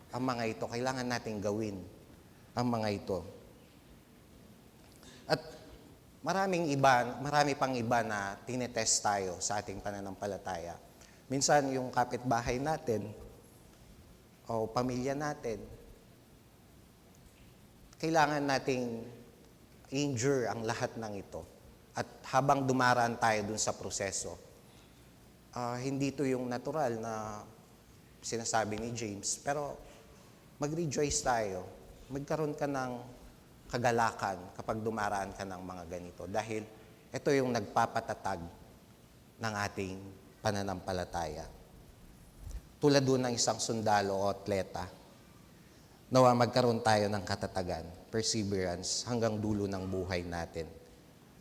ang mga ito. Kailangan nating gawin ang mga ito. At marami pang iba na tinetest tayo sa ating pananampalataya. Minsan yung kapitbahay natin o pamilya natin, kailangan nating endure ang lahat ng ito. At habang dumaraan tayo dun sa proseso, hindi to yung natural na sinasabi ni James, pero mag-rejoice tayo magkaroon ka ng kagalakan kapag dumaraan ka ng mga ganito. Dahil ito yung nagpapatatag ng ating pananampalataya. Tulad doon ng isang sundalo o atleta, nawa magkaroon tayo ng katatagan, perseverance, hanggang dulo ng buhay natin.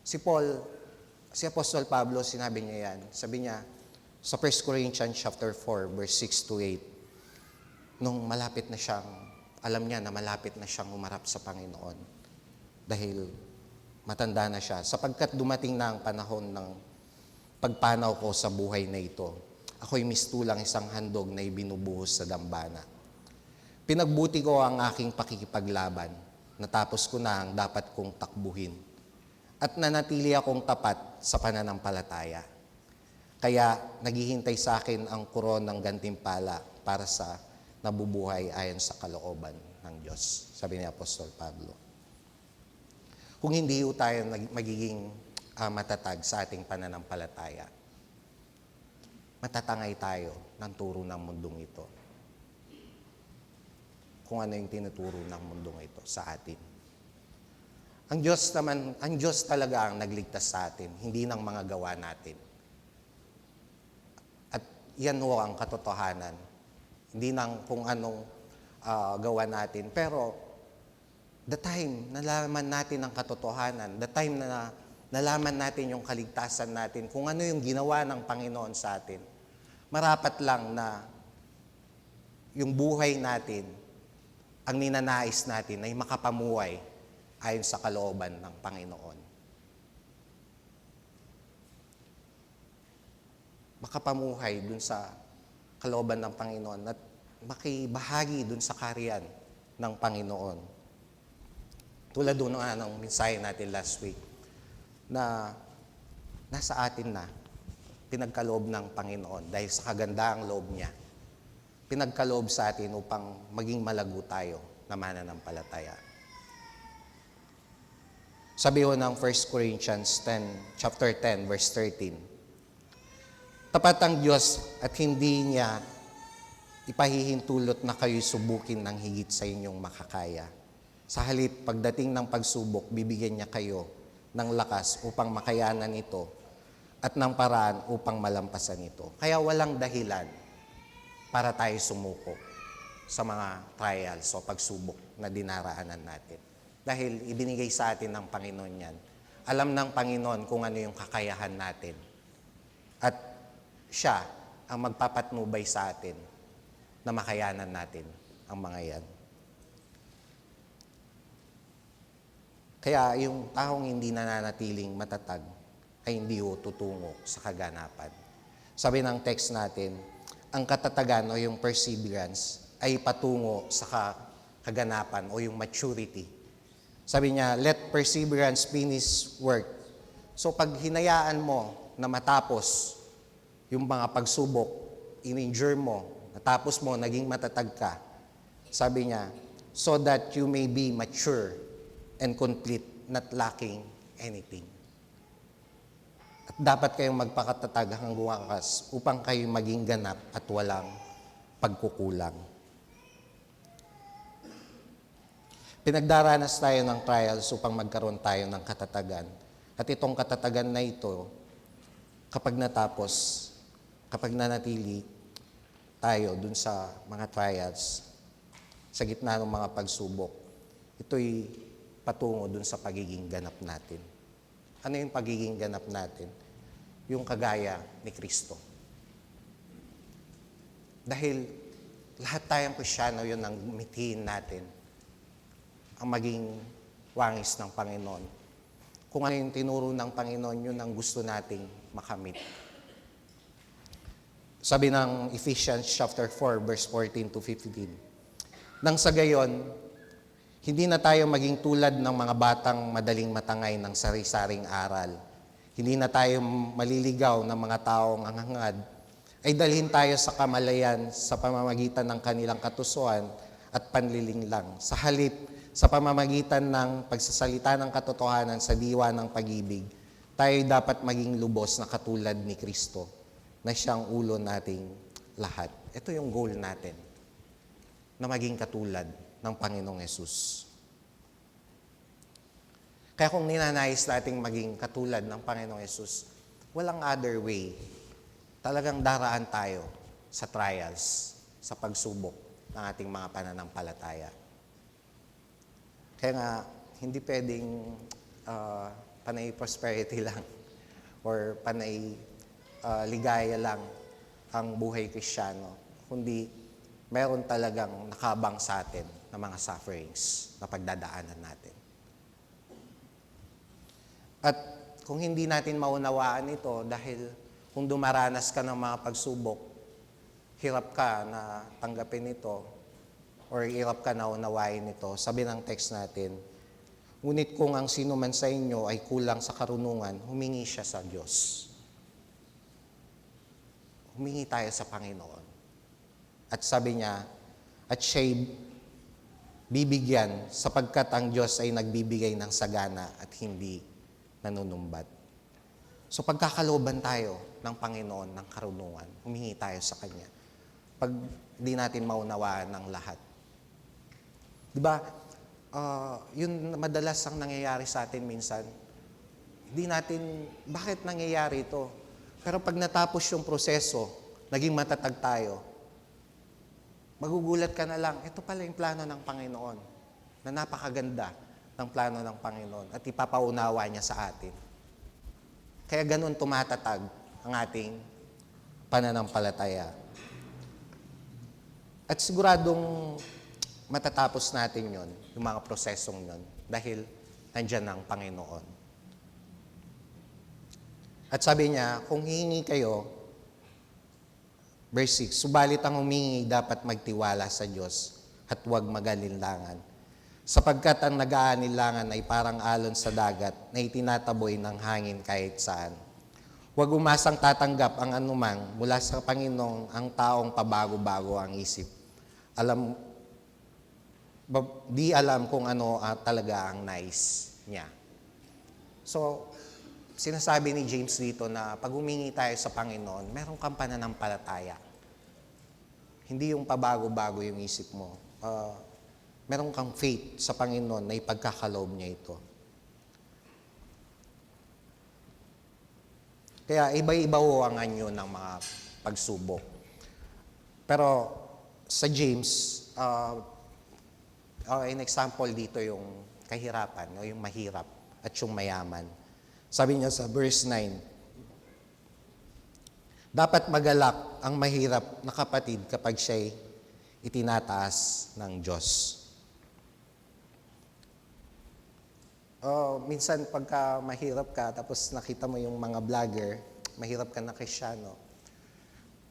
Si Apostol Pablo, sinabi niya yan. Sabi niya, sa 1 Corinthians chapter 4, verse 6 to 8, nung malapit na siyang, alam niya na malapit na siyang umarap sa Panginoon. Dahil matanda na siya. Sapagkat dumating na ang panahon ng pagpanaw ko sa buhay na ito, ako'y mistulang isang handog na ibinubuhos sa dambana. Pinagbuti ko ang aking pakikipaglaban, natapos ko na ang dapat kong takbuhin, at nanatili akong tapat sa pananampalataya. Kaya naghihintay sa akin ang koron ng gantimpala para sa nabubuhay ayon sa kalooban ng Diyos, sabi ni Apostol Pablo. Kung hindi tayo magiging matatag sa ating pananampalataya, matatangay tayo ng turo ng mundong ito. Kung ano yung tinuturo ng mundong ito sa atin. Ang Diyos talaga ang nagligtas sa atin, hindi ng mga gawa natin. At yan ho ang katotohanan. Hindi ng kung anong gawa natin. Pero, the time nalaman natin ang katotohanan, the time na nalaman natin yung kaligtasan natin, kung ano yung ginawa ng Panginoon sa atin, marapat lang na yung buhay natin, ang ninanais natin ay makapamuhay ayon sa kalooban ng Panginoon. Makapamuhay dun sa kalooban ng Panginoon at makibahagi dun sa karyan ng Panginoon. Tulad doon ng mensahe natin last week na nasa atin na pinagkaloob ng Panginoon dahil sa kagandaang loob niya. Pinagkaloob sa atin upang maging malago tayo na mananampalataya. Sabi ho ng 1 Corinthians chapter 10, verse 13. Tapat ang Diyos at hindi niya ipahihintulot na kayo'y subukin ng higit sa inyong makakaya. Sa halip, pagdating ng pagsubok, bibigyan niya kayo ng lakas upang makayanan ito at ng paraan upang malampasan ito. Kaya walang dahilan para tayo sumuko sa mga trials o pagsubok na dinaraanan natin. Dahil ibinigay sa atin ng Panginoon yan. Alam ng Panginoon kung ano yung kakayahan natin. At siya ang magpapatnubay sa atin na makayanan natin ang mga yan. Kaya yung taong hindi nananatiling matatag ay hindi ho tutungo sa kaganapan. Sabi ng text natin, ang katatagan o yung perseverance ay patungo sa kaganapan o yung maturity. Sabi niya, let perseverance finish work. So pag hinayaan mo na matapos yung mga pagsubok, in-endure mo, natapos mo, naging matatag ka, sabi niya, so that you may be mature and complete, not lacking anything. At dapat kayong magpakatatag hanggang wakas upang kayo maging ganap at walang pagkukulang. Pinagdaranas tayo ng trials upang magkaroon tayo ng katatagan. At itong katatagan na ito, kapag natapos, kapag nanatili tayo dun sa mga trials, sa gitna ng mga pagsubok, ito'y patungo dun sa pagiging ganap natin. Ano yung pagiging ganap natin? Yung kagaya ni Kristo. Dahil lahat tayong Kristyano, yun ang mithiin natin. Ang maging wangis ng Panginoon. Kung ano yung tinuro ng Panginoon, yun ang gusto nating makamit. Sabi ng Ephesians chapter 4, verse 14 to 15. Nang sa gayon, hindi na tayo maging tulad ng mga batang madaling matangay ng sari-saring aral. Hindi na tayo maliligaw ng mga taong anghangad. Ay dalhin tayo sa kamalayan sa pamamagitan ng kanilang katusuan at panlilinglang. Sa halip, sa pamamagitan ng pagsasalita ng katotohanan sa diwa ng pag-ibig, tayo dapat maging lubos na katulad ni Kristo, na siyang ulo nating lahat. Ito yung goal natin, na maging katulad ng Panginoong Yesus. Kaya kung ninanais nating maging katulad ng Panginoong Yesus, walang other way. Talagang daraan tayo sa trials, sa pagsubok ng ating mga pananampalataya. Kaya nga, hindi pwedeng panay prosperity lang or panay ligaya lang ang buhay Kristiyano, kundi meron talagang nakabang sa atin na mga sufferings na pagdadaanan natin. At kung hindi natin maunawaan ito, dahil kung dumaranas ka ng mga pagsubok, hirap ka na tanggapin ito or hirap ka na unawain ito, sabi ng text natin, ngunit kung ang sino man sa inyo ay kulang sa karunungan, humingi siya sa Diyos. Humingi tayo sa Panginoon. At sabi niya, at siya'y bibigyan sapagkat ang Diyos ay nagbibigay ng sagana at hindi nanunumbat. So pagkakalooban tayo ng Panginoon ng karunungan, humingi tayo sa Kanya. Pag di natin maunawaan ng lahat. Diba, yun madalas ang nangyayari sa atin minsan. Hindi natin, bakit nangyayari ito? Pero pag natapos yung proseso, naging matatag tayo, magugulat ka na lang, ito pala yung plano ng Panginoon, na napakaganda ng plano ng Panginoon at ipapaunawa niya sa atin. Kaya ganun tumatatag ang ating pananampalataya. At siguradong matatapos natin yon, yung mga prosesong yon, dahil nandyan ang Panginoon. At sabi niya, kung hihingi kayo, verse 6, subalit ang humingi dapat magtiwala sa Diyos at huwag magalinlangan. Sapagkat ang nag-aanilangan ay parang alon sa dagat na itinataboy ng hangin kahit saan. Huwag umasang tatanggap ang anumang mula sa Panginoong ang taong pabago-bago ang isip. Di alam kung ano talaga ang nais niya. So, sinasabi ni James dito na pag humingi tayo sa Panginoon, meron kang pananampalataya. Hindi yung pabago-bago yung isip mo. Meron kang faith sa Panginoon na ipagkakaloob niya ito. Kaya iba-iba ho ang anyo ng mga pagsubok. Pero sa James, an example dito yung kahirapan, o yung mahirap at yung mayaman. Sabi niya sa verse 9, dapat magalak ang mahirap na kapatid kapag siya'y itinataas ng Diyos. Minsan pagka mahirap ka, tapos nakita mo yung mga vlogger, mahirap ka na Kristiyano,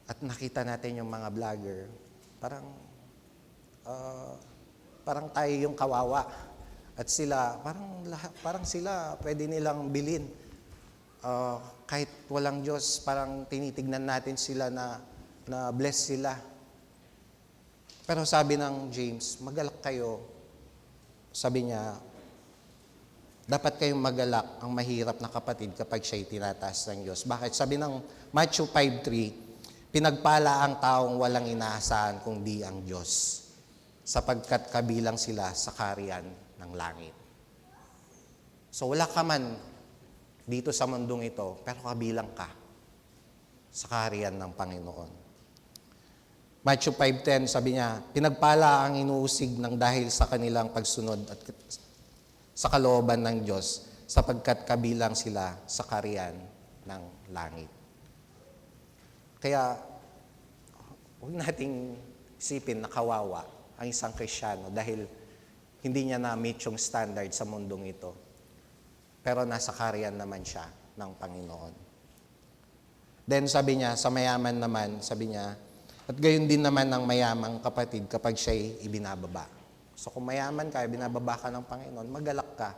at nakita natin yung mga vlogger, parang tayo yung kawawa. At sila, parang sila, pwede nilang bilhin. Kahit walang Diyos, parang tinitignan natin sila na bless sila. Pero sabi ng James, magalak kayo. Sabi niya, dapat kayong magalak ang mahirap na kapatid kapag siya'y tinataas ng Diyos. Bakit? Sabi ng Matthew 5:3, pinagpala ang taong walang inaasahan kundi ang Diyos, sapagkat kabilang sila sa kaharian ng langit. So wala ka man dito sa mundong ito, pero kabilang ka sa kaharian ng Panginoon. Matthew 5:10, sabi niya, pinagpala ang inuusig ng dahil sa kanilang pagsunod at sa kalooban ng Diyos, sapagkat kabilang sila sa kaharian ng langit. Kaya, huwag nating isipin na kawawa ang isang Kristiyano dahil hindi niya na-meet yung standard sa mundong ito. Pero nasa kaharian naman siya ng Panginoon. Then sabi niya, sa mayaman naman, sabi niya, at gayon din naman ang mayamang kapatid kapag siya'y ibinababa. So kung mayaman ka, ibinababa ka ng Panginoon, magalak ka.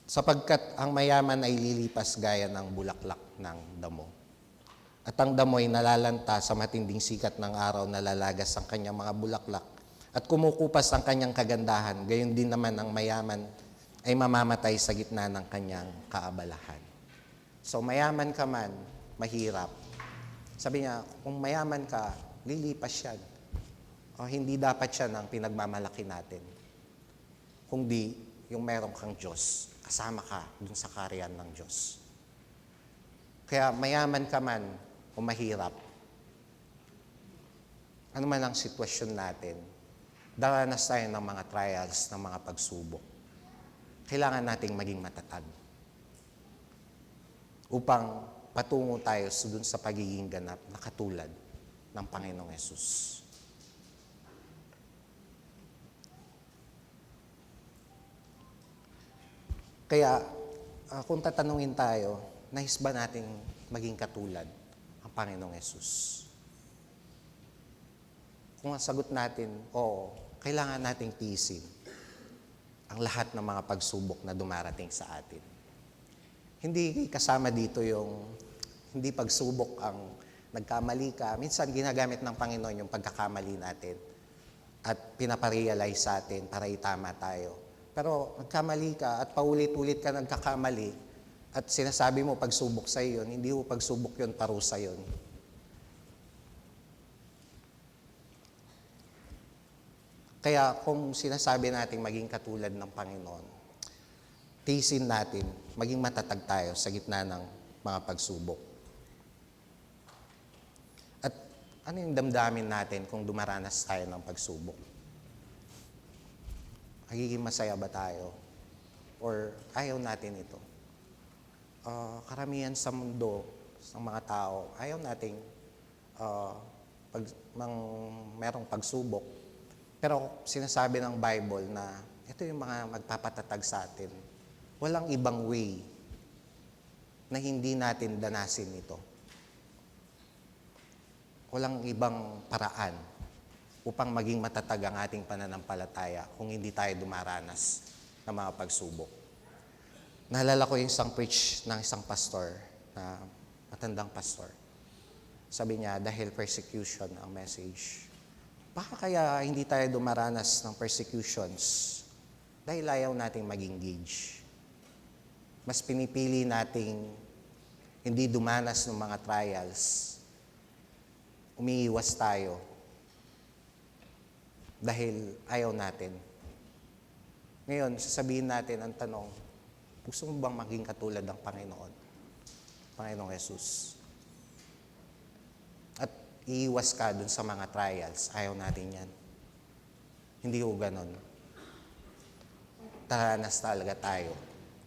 Sapagkat ang mayaman ay lilipas gaya ng bulaklak ng damo. At ang damo ay nalalanta sa matinding sikat ng araw na lalagas ang kanyang mga bulaklak. At kumukupas ang kanyang kagandahan, gayon din naman ang mayaman ay mamamatay sa gitna ng kanyang kaabalahan. So mayaman ka man, mahirap. Sabi niya, kung mayaman ka, lilipas yan. O hindi dapat siya ng pinagmamalaki natin. Kundi yung meron kang Diyos, kasama ka dun sa kaharian ng Diyos. Kaya mayaman ka man o mahirap, ano man ang sitwasyon natin, daranas tayo ng mga trials, ng mga pagsubok. Kailangan nating maging matatag upang patungo tayo dun sa pagiging ganap na katulad ng Panginoong Yesus. Kaya, kung tatanungin tayo, nais ba nating maging katulad ang Panginoong Yesus? Kung ang sagot natin, oo, kailangan nating tiisin ang lahat ng mga pagsubok na dumarating sa atin. Hindi kasama dito yung hindi pagsubok ang nagkamali ka. Minsan ginagamit ng Panginoon yung pagkakamali natin at pinaparealize sa atin para itama tayo. Pero nagkamali ka at paulit-ulit ka nagkakamali at sinasabi mo pagsubok sa iyon, hindi mo pagsubok yun, parusa yun. Kaya kung sinasabi natin maging katulad ng Panginoon, tiisin natin, maging matatag tayo sa gitna ng mga pagsubok. At ano yung damdamin natin kung dumaranas tayo ng pagsubok? Magiging masaya ba tayo? Or ayaw natin ito? Karamihan sa mundo, sa mga tao, ayaw nating merong pagsubok. Pero sinasabi ng Bible na ito yung mga magpapatatag sa atin. Walang ibang way na hindi natin danasin ito. Walang ibang paraan upang maging matatag ang ating pananampalataya kung hindi tayo dumaranas ng mga pagsubok. Naalala ko yung isang preach ng isang pastor, na matandang pastor. Sabi niya, dahil persecution ang message. Baka kaya hindi tayo dumaranas ng persecutions dahil ayaw nating mag-engage. Mas pinipili nating hindi dumanas ng mga trials. Umiiwas tayo dahil ayaw natin. Ngayon, sasabihin natin ang tanong, gusto mo bang maging katulad ng Panginoon? Panginoong Yesus. At iiwas ka dun sa mga trials. Ayaw natin yan. Hindi ko ganon. Taranas talaga tayo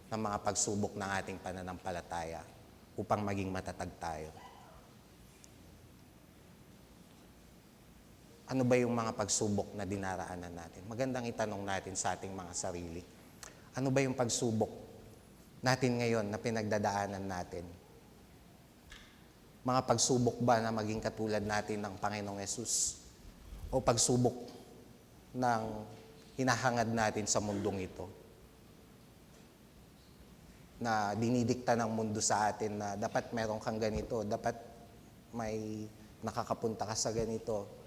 ng mga pagsubok ng ating pananampalataya upang maging matatag tayo. Ano ba yung mga pagsubok na dinaraanan natin? Magandang itanong natin sa ating mga sarili. Ano ba yung pagsubok natin ngayon na pinagdadaanan natin? Mga pagsubok ba na maging katulad natin ng Panginoong Yesus? O pagsubok ng hinahangad natin sa mundong ito? Na dinidikta ng mundo sa atin na dapat meron kang ganito, dapat may nakakapunta ka sa ganito,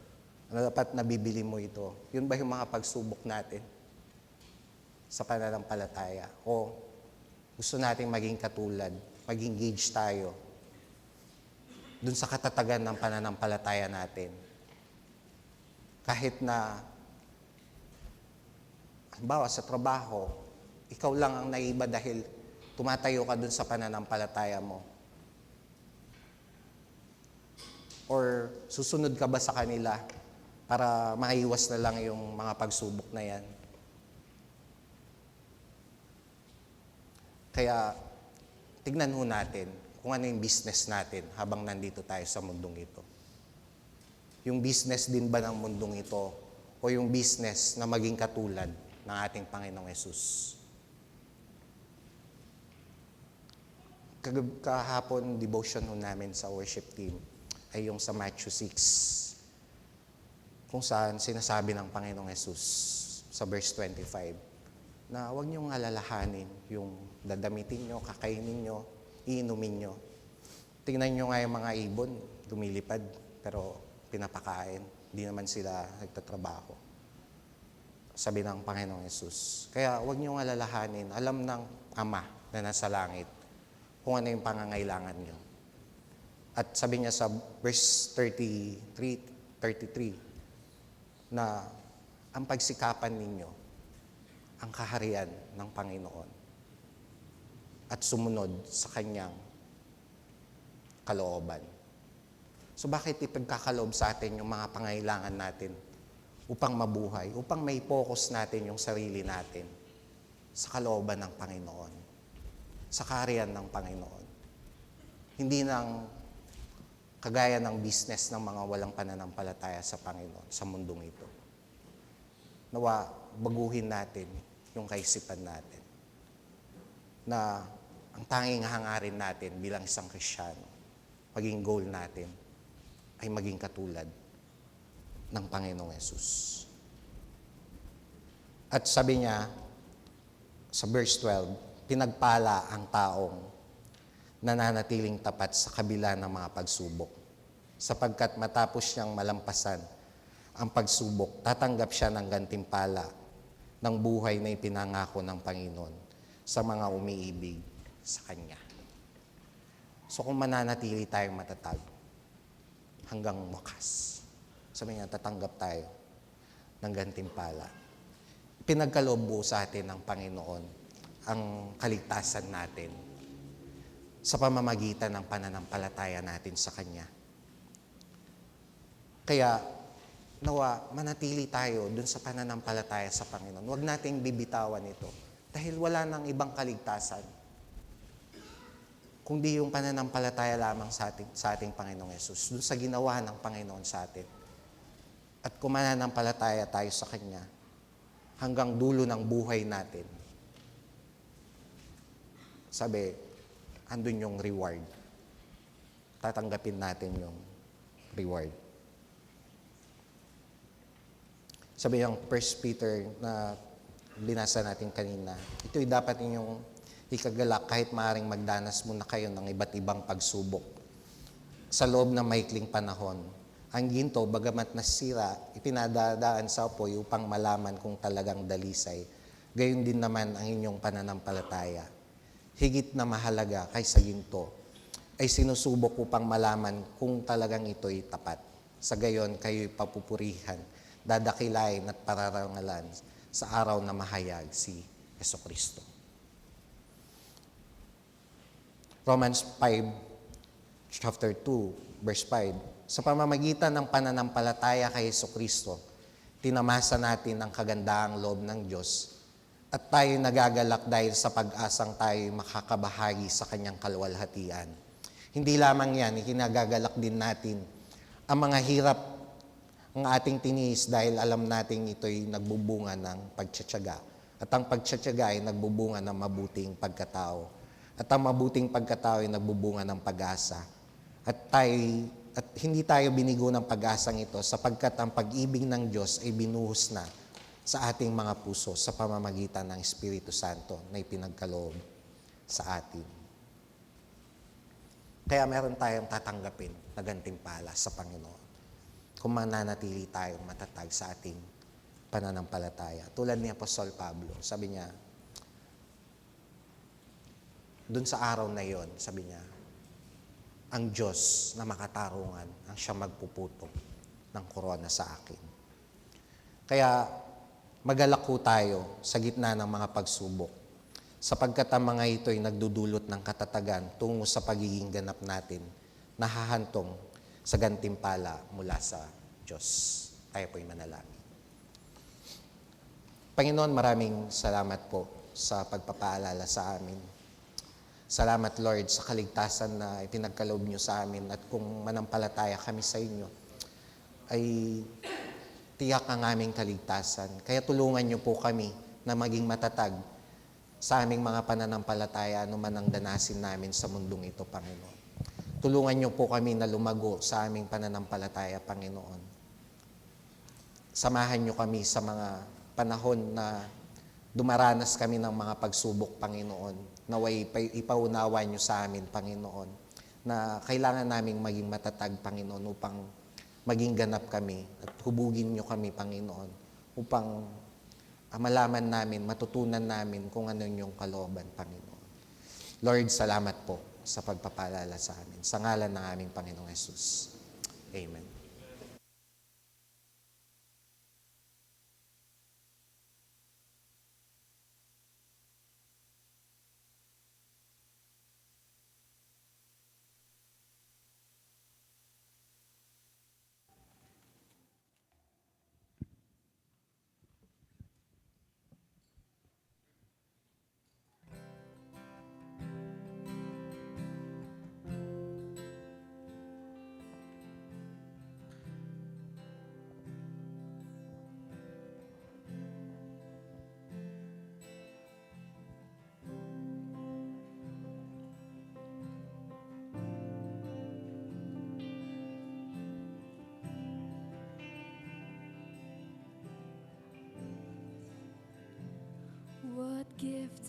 na dapat nabibili mo ito. Yun ba yung mga pagsubok natin sa pananampalataya? O gusto nating maging katulad, mag-engage tayo dun sa katatagan ng pananampalataya natin. Kahit na, halimbawa sa trabaho, ikaw lang ang naiba dahil tumatayo ka dun sa pananampalataya mo. Or susunod ka ba sa kanila para maiwas na lang yung mga pagsubok na yan? Kaya, tignan ho natin kung ano yung business natin habang nandito tayo sa mundong ito. Yung business din ba ng mundong ito o yung business na maging katulad ng ating Panginoong Yesus? Kahapon, devotion ho namin sa worship team ay yung sa Matthew 6, kung saan sinasabi ng Panginoong Yesus sa verse 25 na huwag niyong alalahanin yung dadamitin nyo, kakainin nyo, iinumin nyo. Tingnan nyo nga yung mga ibon, lumilipad, pero pinapakain. Hindi naman sila nagtatrabaho. Sabi ng Panginoong Yesus. Kaya huwag nyo alalahanin, alam ng Ama na nasa langit kung ano yung pangangailangan nyo. At sabi niya sa verse 33, na ang pagsikapan ninyo ang kaharian ng Panginoon at sumunod sa Kanyang kalooban. So bakit ipagkakaloob sa atin yung mga pangailangan natin upang mabuhay, upang may focus natin yung sarili natin sa kalooban ng Panginoon, sa kaharian ng Panginoon. Hindi ng kagaya ng business ng mga walang pananampalataya sa Panginoon sa mundong ito. Nawa, baguhin natin yung kaisipan natin na ang tanging hangarin natin bilang isang Kristiyano, maging goal natin ay maging katulad ng Panginoong Yesus. At sabi niya sa verse 12, pinagpala ang taong nananatiling tapat sa kabila ng mga pagsubok, sapagkat matapos niyang malampasan ang pagsubok, tatanggap siya ng gantimpala ng buhay na ipinangako ng Panginoon sa mga umiibig sa Kanya. So kung mananatili tayong matatag hanggang wakas, sabi niya, tatanggap tayo ng gantimpala. Pinagkaloob po sa atin ng Panginoon ang kaligtasan natin sa pamamagitan ng pananampalataya natin sa Kanya. Kaya, nawa, manatili tayo dun sa pananampalataya sa Panginoon. Huwag nating bibitawan ito dahil wala nang ibang kaligtasan kundi yung pananampalataya lamang sa ating Panginoong Yesus, dun sa ginawa ng Panginoon sa atin. At kung mananampalataya tayo sa Kanya hanggang dulo ng buhay natin, sabi, andun yung reward. Tatanggapin natin yung reward. Sabi yung 1 Peter na binasa natin kanina, ito'y dapat ninyong ikagalak kahit maaaring magdanas muna kayo ng iba't ibang pagsubok sa loob ng maikling panahon. Ang ginto, bagamat nasira, ipinadadaan sa apoy upang malaman kung talagang dalisay. Gayon din naman ang inyong pananampalataya. Higit na mahalaga kaysa ginto ay sinusubok upang malaman kung talagang ito'y tapat. Sa gayon, kayo'y papupurihan, dadakilain at pararangalan sa araw na mahayag si Jesucristo. Romans 5, chapter 2, verse 5. Sa pamamagitan ng pananampalataya kay Jesucristo, tinamasa natin ang kagandahang loob ng Diyos at tayo nagagalak dahil sa pag-asang tayo makakabahagi sa Kanyang kaluwalhatian. Hindi lamang yan, ikinagagalak din natin ang mga hirap ang ating tiniis dahil alam nating ito'y nagbubunga ng pagtsatsaga. At ang pagtsatsaga ay nagbubunga ng mabuting pagkatao. At ang mabuting pagkatao ay nagbubunga ng pag-asa. At hindi tayo binigo ng pag-asang ito sapagkat ang pag-ibig ng Diyos ay binuhos na sa ating mga puso sa pamamagitan ng Espiritu Santo na ipinagkaloob sa atin. Kaya meron tayong tatanggapin na gantimpala sa Panginoon kung mananatili tayong matatag sa ating pananampalataya. Tulad ni Apostol Pablo, sabi niya, dun sa araw na yon, sabi niya, ang Diyos na makatarungan ang siya magpuputong ng korona sa akin. Kaya magalak po tayo sa gitna ng mga pagsubok, sapagkat ang mga ito ay nagdudulot ng katatagan tungo sa pagiging ganap natin, nahahantong sa gantimpala mula sa Diyos. Tayo po'y manalangin. Panginoon, maraming salamat po sa pagpapaalala sa amin. Salamat, Lord, sa kaligtasan na ipinagkaloob niyo sa amin at kung manampalataya kami sa inyo, ay tiyak ang aming kaligtasan. Kaya tulungan niyo po kami na maging matatag sa aming mga pananampalataya anuman ang danasin namin sa mundong ito, Panginoon. Tulungan niyo po kami na lumago sa aming pananampalataya, Panginoon. Samahan niyo kami sa mga panahon na dumaranas kami ng mga pagsubok, Panginoon. Naway ipaunawa niyo sa amin, Panginoon, na kailangan naming maging matatag, Panginoon, upang maging ganap kami at hubugin niyo kami, Panginoon, upang malaman namin, matutunan namin kung ano yung kalooban, Panginoon. Lord, salamat po sa pagpapaalala sa amin. Sa ngalan ng aming Panginoong Yesus. Amen.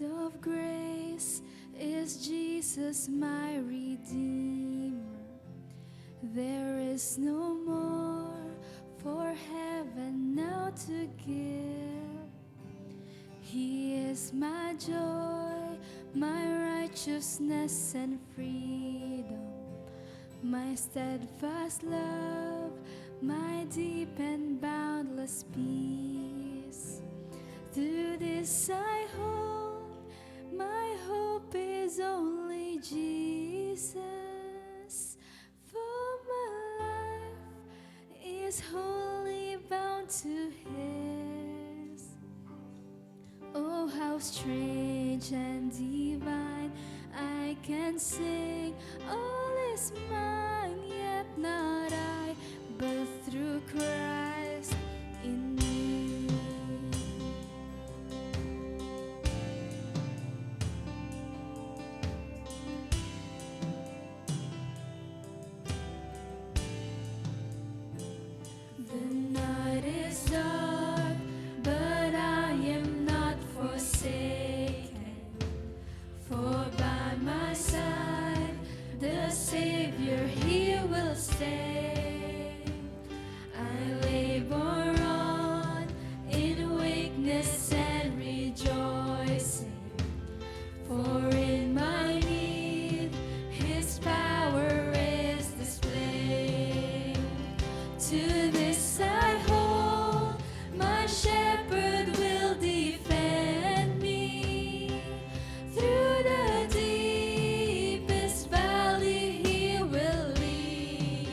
of grace is Jesus my Redeemer. There is no more for heaven now to give. He is my joy, my righteousness and freedom, my steadfast love, my deep and boundless peace. Through this I hope, my hope is only Jesus. For my life is wholly bound to His. Oh, how strange and divine, I can sing, all is mine, yet not I, but through Christ in me. The night is dark, but I am not forsaken. For by my side, the Savior, He will stay. I labor on in weakness and rejoicing, for in my need, His power is displayed. To this I hold, my shepherd will defend me. Through the deepest valley He will lead.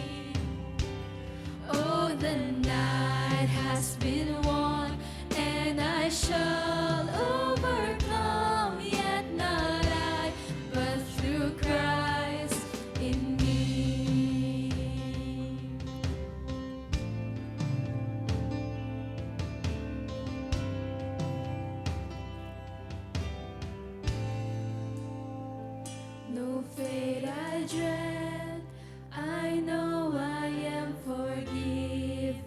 Oh, the night has been won, and I shall overcome, yet not I, but through Christ in me. No fate I dread, I know I am forgiven.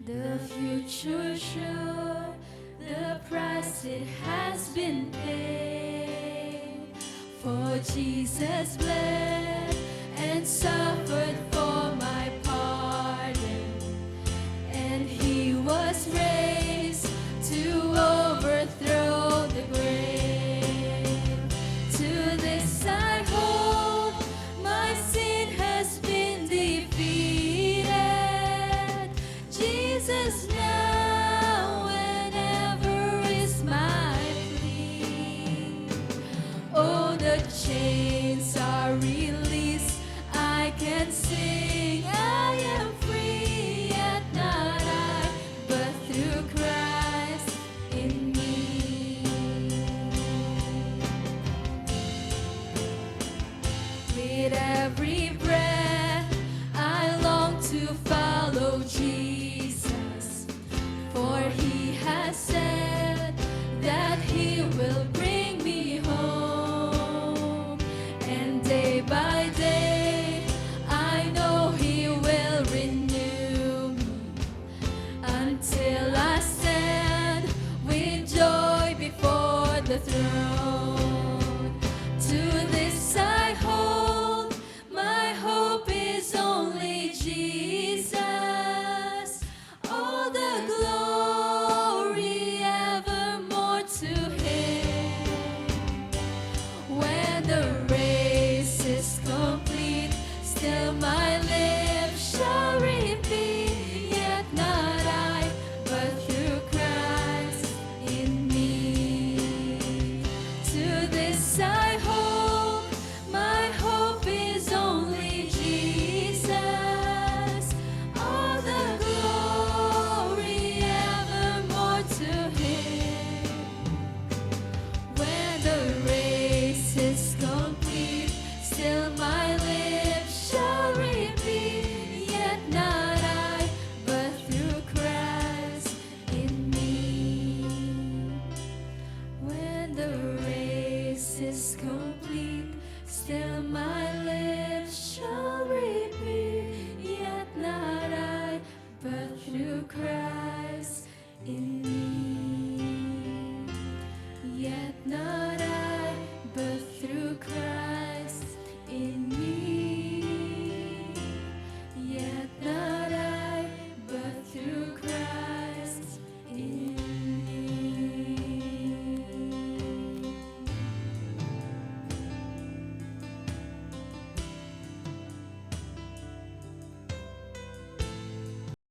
The future sure, the price it has been paid. For Jesus bled and suffered for my pardon, and He was raised to overthrow the grave. To this I hold, my sin has been defeated. Jesus now and ever is my plea. Oh, the chains are released, I can sing, I am free, yet not I, but through Christ in me. With every breath, I long to follow Jesus, for He has said that He will bring me home. And day by day, I know He will renew me, until I stand with joy before the throne. To this I hold, my hope is only Jesus. All the glory evermore to Him. When the race is complete, still my lips shall repeat, yet not I, but through Christ in me. To this I hold, my hope is only Jesus. All the glory evermore to Him. When the race is complete, still my lips shall repeat, yet not I, but through Christ in me. When the race is complete, still my lips shall